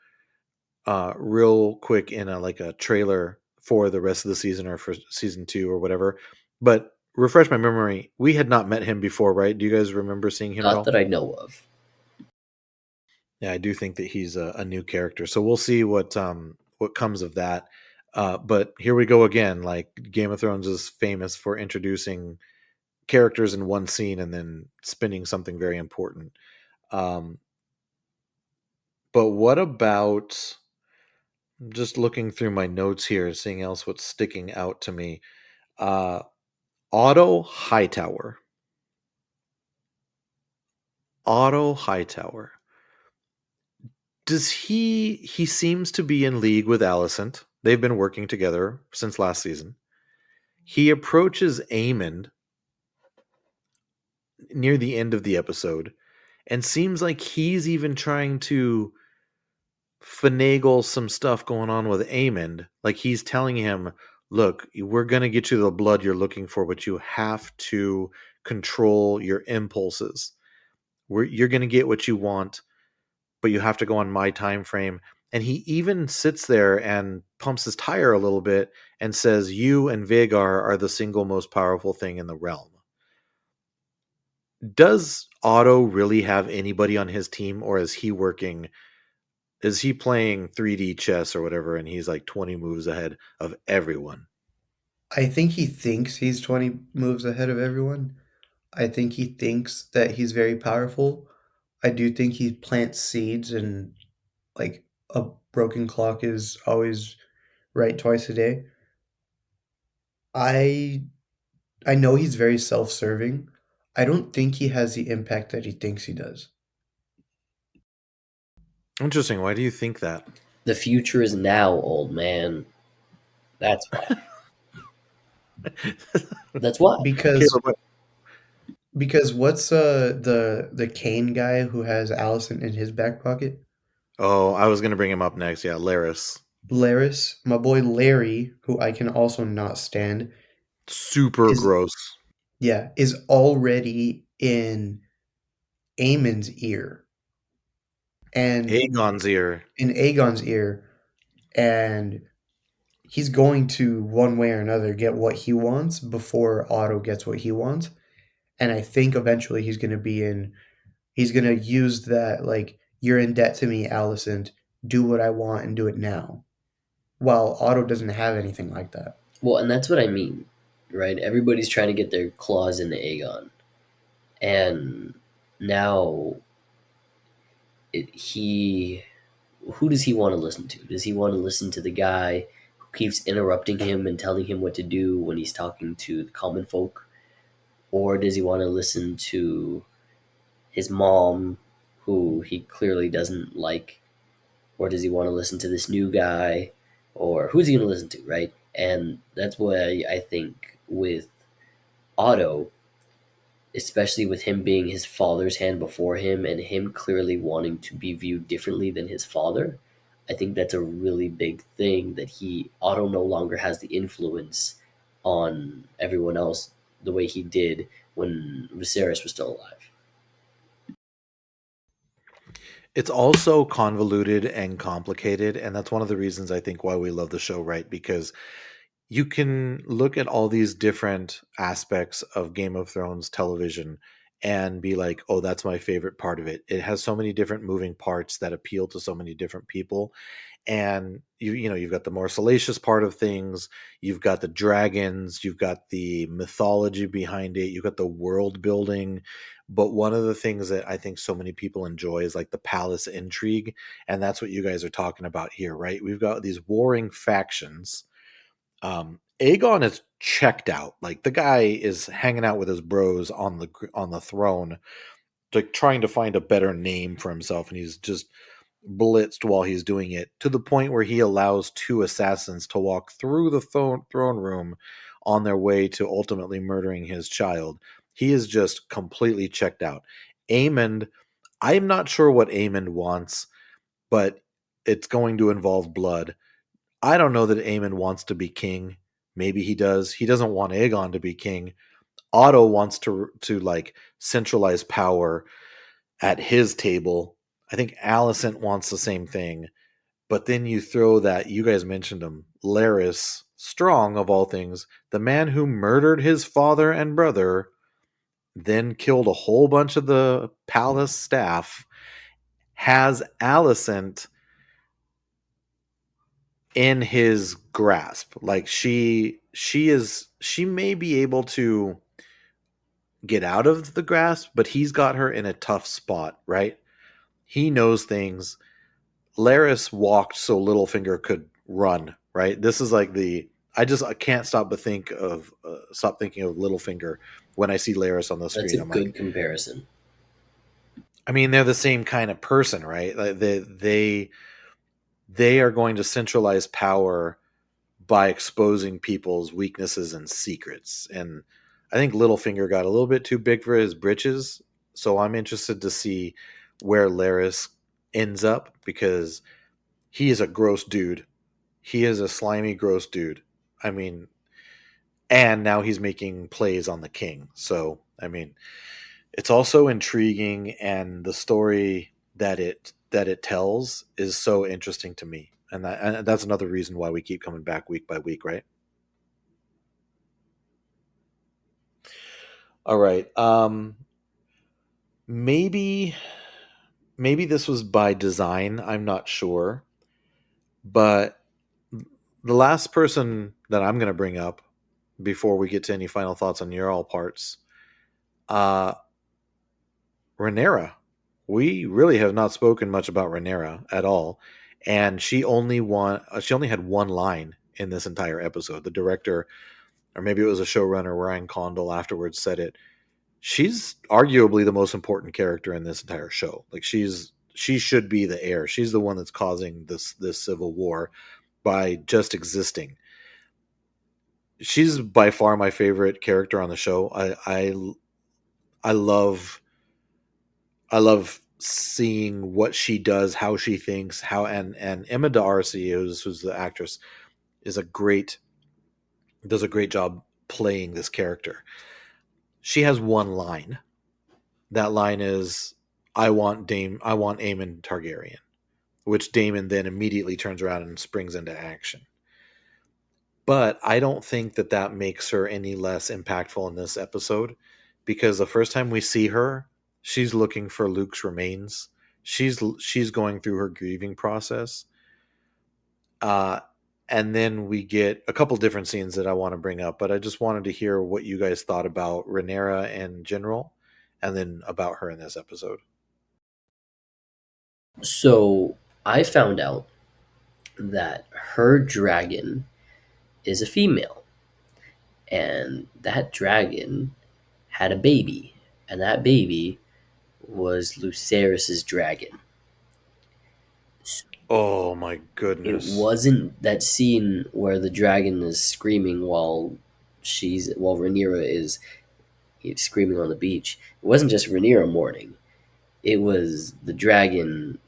Speaker 1: real quick in a trailer for the rest of the season or for season 2 or whatever. But refresh my memory, we had not met him before, right? Do you guys remember seeing him at
Speaker 3: Not
Speaker 1: all?
Speaker 3: that I know of.
Speaker 1: Yeah, I do think that he's a new character, so we'll see what comes of that. But here we go again. Like Game of Thrones is famous for introducing characters in one scene and then spinning something very important. Um, but what about just looking through my notes here, seeing else what's sticking out to me? Uh, Otto Hightower. Otto Hightower. Does he seems to be in league with Alicent. They've been working together since last season. He approaches Aemond near the end of the episode and seems like he's even trying to finagle some stuff going on with Aemond. Like he's telling him, look, we're going to get you the blood you're looking for, but you have to control your impulses. You're going to get what you want, but you have to go on my time frame. And he even sits there and pumps his tire a little bit and says, you and Vhagar are the single most powerful thing in the realm. Does Otto really have anybody on his team, or is he working? Is he playing 3D chess or whatever, and he's like 20 moves ahead of everyone?
Speaker 2: I think he thinks he's 20 moves ahead of everyone. I think he thinks that he's very powerful. I do think he plants seeds and like a broken clock is always right twice a day. I I know he's very self-serving. I don't think he has the impact that he thinks he does.
Speaker 1: Interesting. Why do you think that?
Speaker 3: The future is now, old man. That's why. That's why.
Speaker 2: Because
Speaker 1: Caleb,
Speaker 2: because what's the Kane guy who has Allison in his back pocket?
Speaker 1: oh, I was going to bring him up next. Yeah, Laris.
Speaker 2: Laris, my boy Larry, who I can also not stand,
Speaker 1: Super
Speaker 2: is
Speaker 1: gross.
Speaker 2: is already in Aemon's ear and
Speaker 1: Aegon's ear.
Speaker 2: in Aegon's ear, and he's going to one way or another get what he wants before Otto gets what he wants. And I think eventually he's gonna use that like you're in debt to me, Allison. Do what I want and do it now. While Otto doesn't have anything like that.
Speaker 3: Well, and that's what I mean, right? Everybody's trying to get their claws into Aegon, and now he, who does he want to listen to? Does he want to listen to the guy who keeps interrupting him and telling him what to do when he's talking to the common folk, or does he want to listen to his mom, who he clearly doesn't like, or does he want to listen to this new guy, or who's he going to listen to, right? And that's why I think with Otto, especially with him being his father's hand before him and him clearly wanting to be viewed differently than his father, I think that's a really big thing that Otto no longer has the influence on everyone else the way he did when Viserys was still alive.
Speaker 1: It's also convoluted and complicated, and that's one of the reasons I think why we love the show, right? Because you can look at all these different aspects of Game of Thrones television and be like, "Oh, that's my favorite part of it." It has so many different moving parts that appeal to so many different people, and you've got the more salacious part of things, you've got the dragons, you've got the mythology behind it, you've got the world building. But one of the things that I think so many people enjoy is like the palace intrigue, and that's what you guys are talking about here, right? We've got these warring factions. Aegon is checked out. Like the guy is hanging out with his bros on the throne, like trying to find a better name for himself, and he's just blitzed while he's doing it, to the point where he allows two assassins to walk through the throne room on their way to ultimately murdering his child. He is just completely checked out. Aemond, I'm not sure what Aemond wants, but it's going to involve blood. I don't know that Aemon wants to be king. Maybe he does. He doesn't want Aegon to be king. Otto wants to like centralize power at his table. I think Alicent wants the same thing. But then you throw that, you guys mentioned him, Larys Strong, of all things, the man who murdered his father and brother, then killed a whole bunch of the palace staff, has Alicent in his grasp. Like she may be able to get out of the grasp, but he's got her in a tough spot, right? He knows things. Larys walked so Littlefinger could run, right? This is like I can't stop thinking of Littlefinger when I see Larys on the
Speaker 3: That's
Speaker 1: screen.
Speaker 3: a
Speaker 1: I'm
Speaker 3: good
Speaker 1: like,
Speaker 3: comparison.
Speaker 1: I mean, they're the same kind of person, right? Like they are going to centralize power by exposing people's weaknesses and secrets. And I think Littlefinger got a little bit too big for his britches. So I'm interested to see where Larys ends up, because he is a gross dude. He is a slimy, gross dude. I mean, and now he's making plays on the king. So, I mean, it's also intriguing, and the story that it tells is so interesting to me. And that's another reason why we keep coming back week by week, right? All right. Maybe maybe this was by design. I'm not sure, but the last person that I'm going to bring up before we get to any final thoughts on your all parts, uh, Rhaenyra. We really have not spoken much about Rhaenyra at all, and she only had one line in this entire episode. The director, or maybe it was a showrunner, Ryan Condal, afterwards said it. She's arguably the most important character in this entire show. Like she should be the heir. She's the one that's causing this civil war by just existing. She's by far my favorite character on the show. I love I love seeing what she does, how she thinks, how and Emma D'Arcy, who's the actress, is a great does a great job playing this character. She has one line. That line is, I want Aemon Targaryen," which Daemon then immediately turns around and springs into action. But I don't think that that makes her any less impactful in this episode, because the first time we see her, she's looking for Luke's remains. She's going through her grieving process. Uh, and then we get a couple different scenes that I want to bring up, but I just wanted to hear what you guys thought about Rhaenyra in general, and then about her in this episode.
Speaker 3: So I found out that her dragon is a female, and that dragon had a baby, and that baby was Lucerys's dragon.
Speaker 1: Oh my
Speaker 3: It
Speaker 1: goodness.
Speaker 3: wasn't that scene where the dragon is screaming while Rhaenyra is screaming on the beach. It wasn't just Rhaenyra mourning. It was the dragon.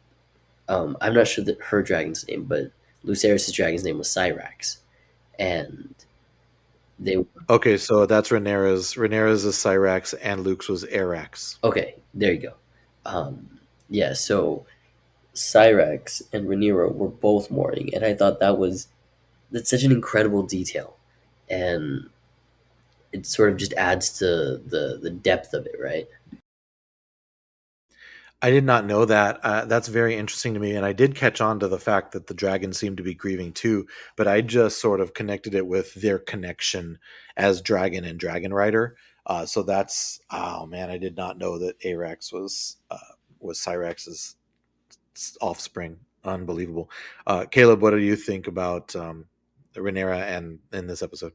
Speaker 3: I'm not sure that her dragon's name, but Lucerys' dragon's name was Cyrax, and They
Speaker 1: Okay, so that's Rhaenyra's. Rhaenyra's is Cyrax, and Luke's was Arax.
Speaker 3: okay. There you go. Yeah. So Cyrax and Rhaenyra were both mourning, and I thought that's such an incredible detail, and it sort of just adds to the depth of it, right?
Speaker 1: I did not know that. That's very interesting to me, and I did catch on to the fact that the dragons seemed to be grieving too. But I just sort of connected it with their connection as dragon and dragon rider. So that's oh man, I did not know that Arax was Cyrax's offspring. Unbelievable. Caleb, what do you think about Rhaenyra and in this episode?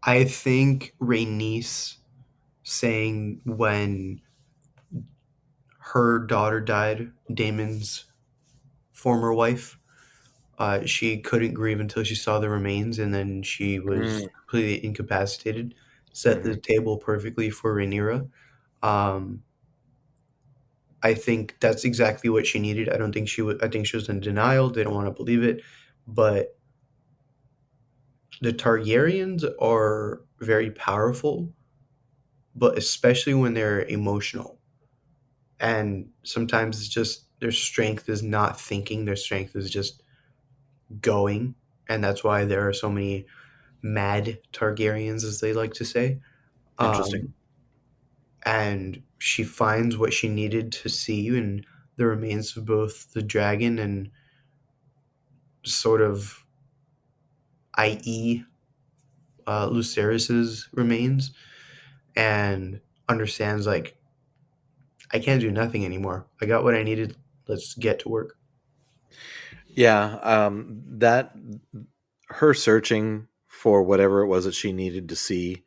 Speaker 2: I think Rhaenys saying when her daughter died, Damon's former wife, she couldn't grieve until she saw the remains, and then she was completely incapacitated. Set the
Speaker 1: Mm-hmm.
Speaker 2: table perfectly for Rhaenyra. Um, I think that's exactly what she needed. I don't think she would. I think she was in denial. They don't want to believe it, but the Targaryens are very powerful, but especially when they're emotional. And sometimes it's just their strength is not thinking, their strength is just going. And that's why there are so many mad Targaryens, as they like to say.
Speaker 1: Interesting.
Speaker 2: Um, and she finds what she needed to see in the remains of both the dragon and sort of, i.e., Lucerys's remains, and understands like I can't do nothing anymore. I got what I needed. Let's get to work.
Speaker 1: Yeah, that her searching for whatever it was that she needed to see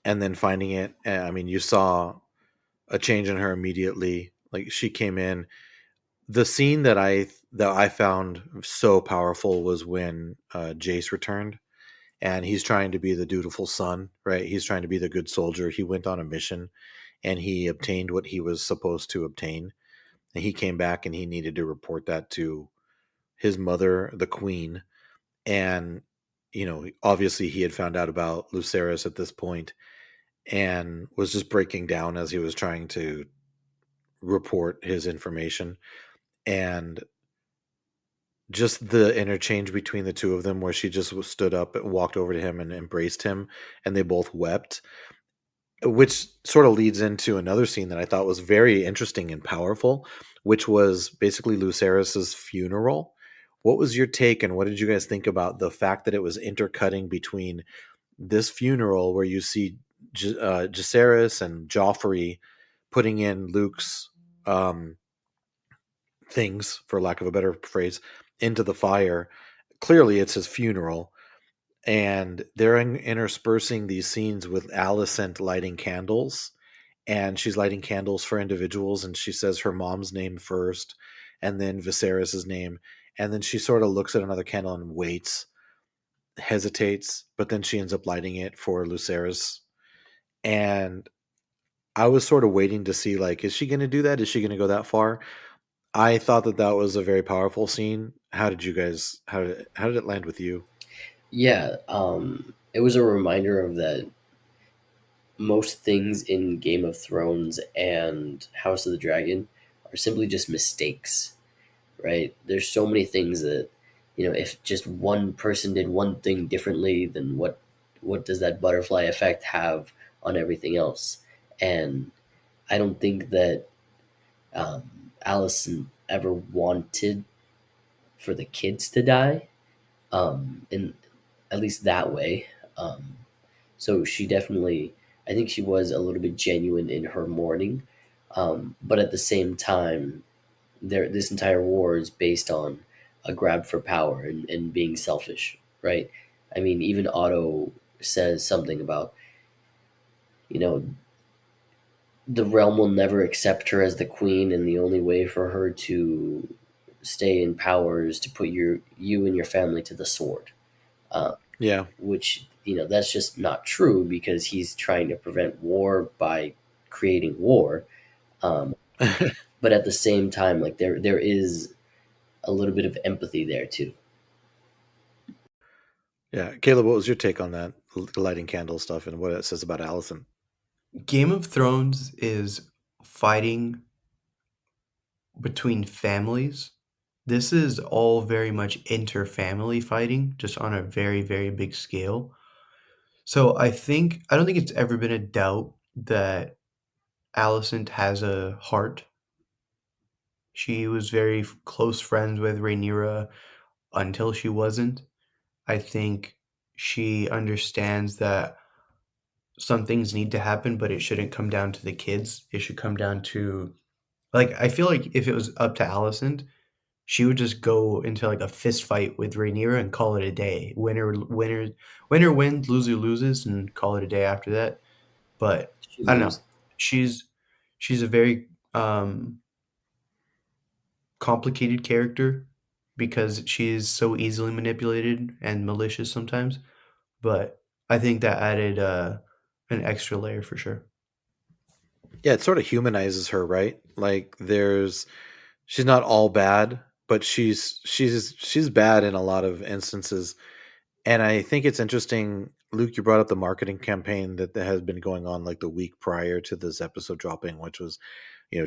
Speaker 1: and then finding it. I mean, you saw a change in her immediately. Like she came in. The scene that I found so powerful was when Jace returned, and he's trying to be the dutiful son, right? He's trying to be the good soldier. He went on a mission, and he obtained what he was supposed to obtain, and he came back and he needed to report that to his mother, the queen, and obviously he had found out about Lucerys at this point and was just breaking down as he was trying to report his information. And just the interchange between the two of them where she just stood up and walked over to him and embraced him, and they both wept, which sort of leads into another scene that I thought was very interesting and powerful, which was basically Lucerys's funeral. What was your take, and what did you guys think about the fact that it was intercutting between this funeral where you see Jacaerys and Joffrey putting in Luke's um, things, for lack of a better phrase, into the fire? Clearly, it's his funeral, and they're interspersing these scenes with Alicent lighting candles, and she's lighting candles for individuals, and she says her mom's name first, and then Viserys's name, and then she sort of looks at another candle and waits, hesitates, but then she ends up lighting it for Lucerys. And I was sort of waiting to see, like, is she going to do that? Is she going to go that far? I thought that that was a very powerful scene. How did you guys? How did it land with you?
Speaker 3: Yeah, it was a reminder of that most things in Game of Thrones and House of the Dragon are simply just mistakes, right? There's so many things that, if just one person did one thing differently, then what does that butterfly effect have on everything else? And I don't think that Allison ever wanted for the kids to die, in at least that way. Um, so she definitely, I think she was a little bit genuine in her mourning, but at the same time, this entire war is based on a grab for power and being selfish, right? I mean, even Otto says something about, you know, the realm will never accept her as the queen, and the only way for her to stay in power is to put you and your family to the sword. Uh,
Speaker 1: Yeah.
Speaker 3: which that's just not true because he's trying to prevent war by creating war. Um, but at the same time, like there is a little bit of empathy there too.
Speaker 1: Yeah, Caleb, what was your take on that lighting candle stuff and what it says about Allison?
Speaker 2: Game of Thrones is fighting between families. This is all very much inter-family fighting, just on a very, very big scale. So I don't think it's ever been a doubt that Alicent has a heart. She was very close friends with Rhaenyra until she wasn't. I think she understands that some things need to happen, but it shouldn't come down to the kids. It should come down to like I feel like if it was up to Alicent, she would just go into like a fist fight with Rhaenyra and call it a day. Winner wins, loser loses, and call it a day after that. But
Speaker 3: She
Speaker 2: I don't know.
Speaker 3: lose.
Speaker 2: She's she's a very complicated character because she is so easily manipulated and malicious sometimes. But I think that added an extra layer for sure.
Speaker 1: Yeah, it sort of humanizes her, right? Like she's not all bad, but she's bad in a lot of instances. And I think it's interesting, Luke, you brought up the marketing campaign that has been going on like the week prior to this episode dropping, which was,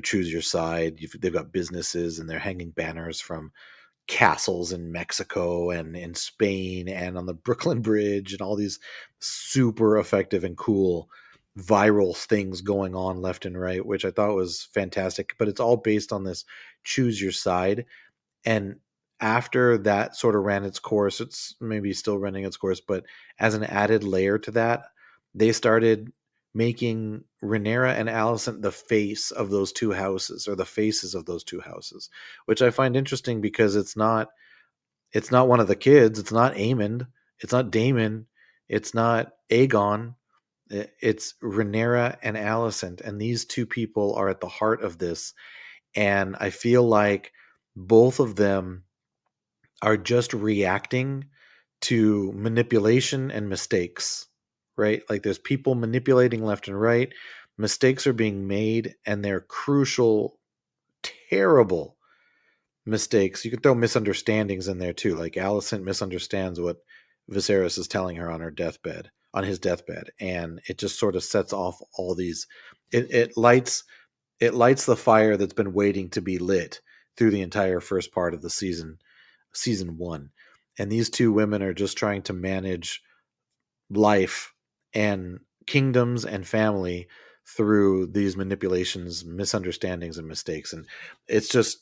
Speaker 1: choose your side. They've got businesses and they're hanging banners from castles in Mexico and in Spain and on the Brooklyn Bridge and all these super effective and cool viral things going on left and right, which I thought was fantastic. But it's all based on this choose your side. And after that sort of ran its course, it's maybe still running its course, but as an added layer to that, they started making Rhaenyra and Alicent the face of those two houses, or the faces of those two houses, which I find interesting because it's not one of the kids, it's not Aemond, it's not Daemon, it's not Aegon, it's Rhaenyra and Alicent, and these two people are at the heart of this. And I feel like both of them are just reacting to manipulation and mistakes, right? Like there's people manipulating left and right. Mistakes are being made, and they're crucial, terrible mistakes. You could throw misunderstandings in there too. Like Alicent misunderstands what Viserys is telling her on his deathbed, and it just sort of sets off all these. It lights the fire that's been waiting to be lit through the entire first part of the season one. And these two women are just trying to manage life and kingdoms and family through these manipulations, misunderstandings, and mistakes. And it's just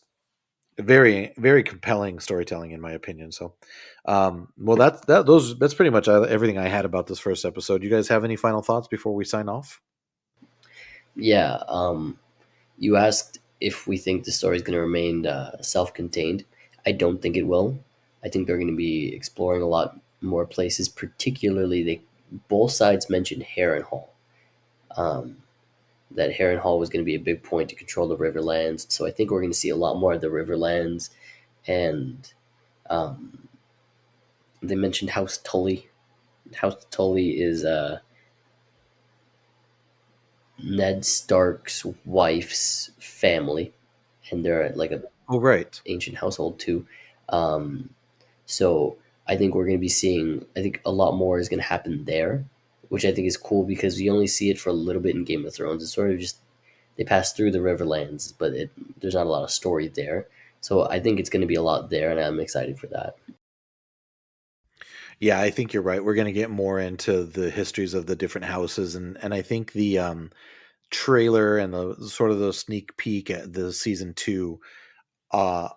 Speaker 1: very, very compelling storytelling, in my opinion. So, well, that's pretty much everything I had about this first episode. You guys have any final thoughts before we sign off?
Speaker 3: Yeah. You asked if we think the story is going to remain self-contained. I don't think it will. I think they're going to be exploring a lot more places. Particularly, they both sides mentioned Harrenhal. Um, that Harrenhal was going to be a big point to control the Riverlands. So I think we're going to see a lot more of the Riverlands. And um, they mentioned House Tully. House Tully is Ned Stark's wife's family, and they're like a
Speaker 1: Oh, right.
Speaker 3: ancient household too. Um, so I think we're going to be seeing. I think a lot more is going to happen there, which I think is cool because we only see it for a little bit in Game of Thrones. It's sort of just they pass through the Riverlands, but there's not a lot of story there. So I think it's going to be a lot there, and I'm excited for that.
Speaker 1: Yeah, I think you're right. We're going to get more into the histories of the different houses, and I think the trailer and the sort of the sneak peek at the season two uh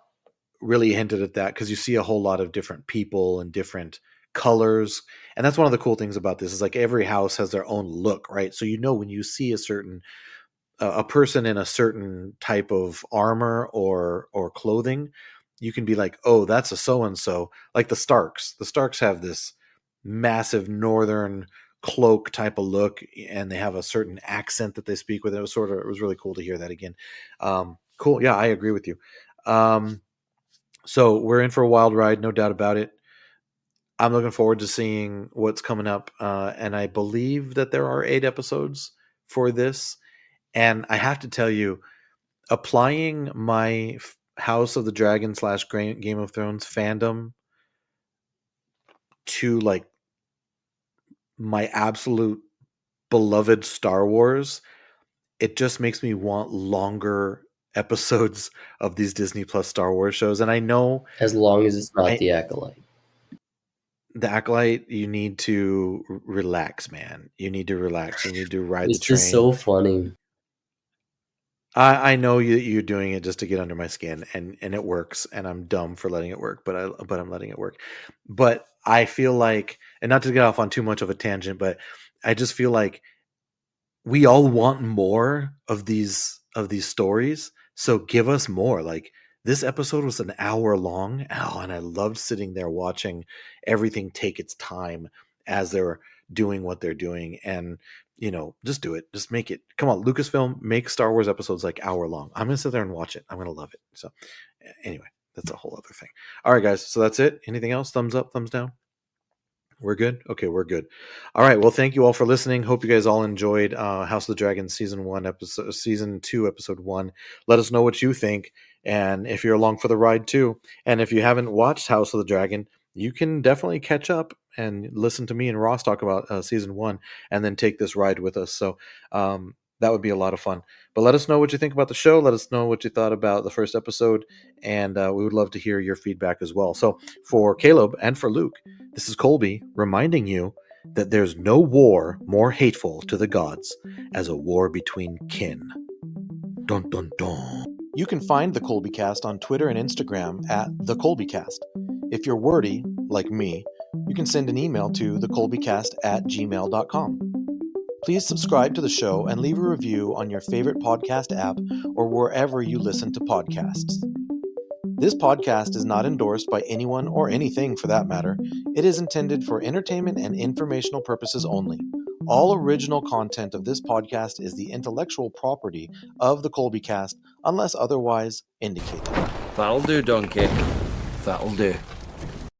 Speaker 1: really hinted at that, because you see a whole lot of different people and different colors. And that's one of the cool things about this is like every house has their own look, right? So when you see a person in a certain type of armor or clothing, you can be like, oh, that's a so and so. Like the Starks have this massive northern cloak type of look, and they have a certain accent that they speak with. It was really cool to hear that again. Cool. Yeah, I agree with you. So we're in for a wild ride, no doubt about it. I'm looking forward to seeing what's coming up, and I believe that there are 8 episodes for this. And I have to tell you, applying my House of the Dragon / Game of Thrones fandom to like my absolute beloved Star Wars, it just makes me want longer episodes of these Disney Plus Star Wars shows. And I know
Speaker 3: As long as it's not The Acolyte.
Speaker 1: The Acolyte, you need to relax, man. You need to relax. You need to ride
Speaker 3: It's
Speaker 1: the train.
Speaker 3: just so funny.
Speaker 1: I know you're doing it just to get under my skin, and it works, and I'm dumb for letting it work, but I'm letting it work. But I feel like, and not to get off on too much of a tangent, but I just feel like we all want more of these stories. So give us more. Like, this episode was an hour long. And I loved sitting there watching everything take its time as they're doing what they're doing. And, just do it. Just make it. Come on, Lucasfilm, make Star Wars episodes like hour long. I'm going to sit there and watch it. I'm going to love it. So anyway, that's a whole other thing. All right, guys. So that's it. Anything else? Thumbs up, thumbs down? We're good? Okay, we're good. All right. Well, thank you all for listening. Hope you guys all enjoyed House of the Dragon season 2, episode 1. Let us know what you think, and if you're along for the ride too. And if you haven't watched House of the Dragon, you can definitely catch up and listen to me and Ross talk about season 1, and then take this ride with us. So that would be a lot of fun. But let us know what you think about the show. Let us know what you thought about the first episode, and we would love to hear your feedback as well. So for Caleb and for Luke, this is Colby reminding you that there's no war more hateful to the gods as a war between kin. Dun dun dun. You can find the Colby Cast on Twitter and Instagram at the Colby Cast. If you're wordy, like me, you can send an email to thecolbycast@gmail.com. Please subscribe to the show and leave a review on your favorite podcast app or wherever you listen to podcasts. This podcast is not endorsed by anyone or anything for that matter. It is intended for entertainment and informational purposes only. All original content of this podcast is the intellectual property of the Colby Cast unless otherwise indicated.
Speaker 4: That'll do, Donkey. That'll do.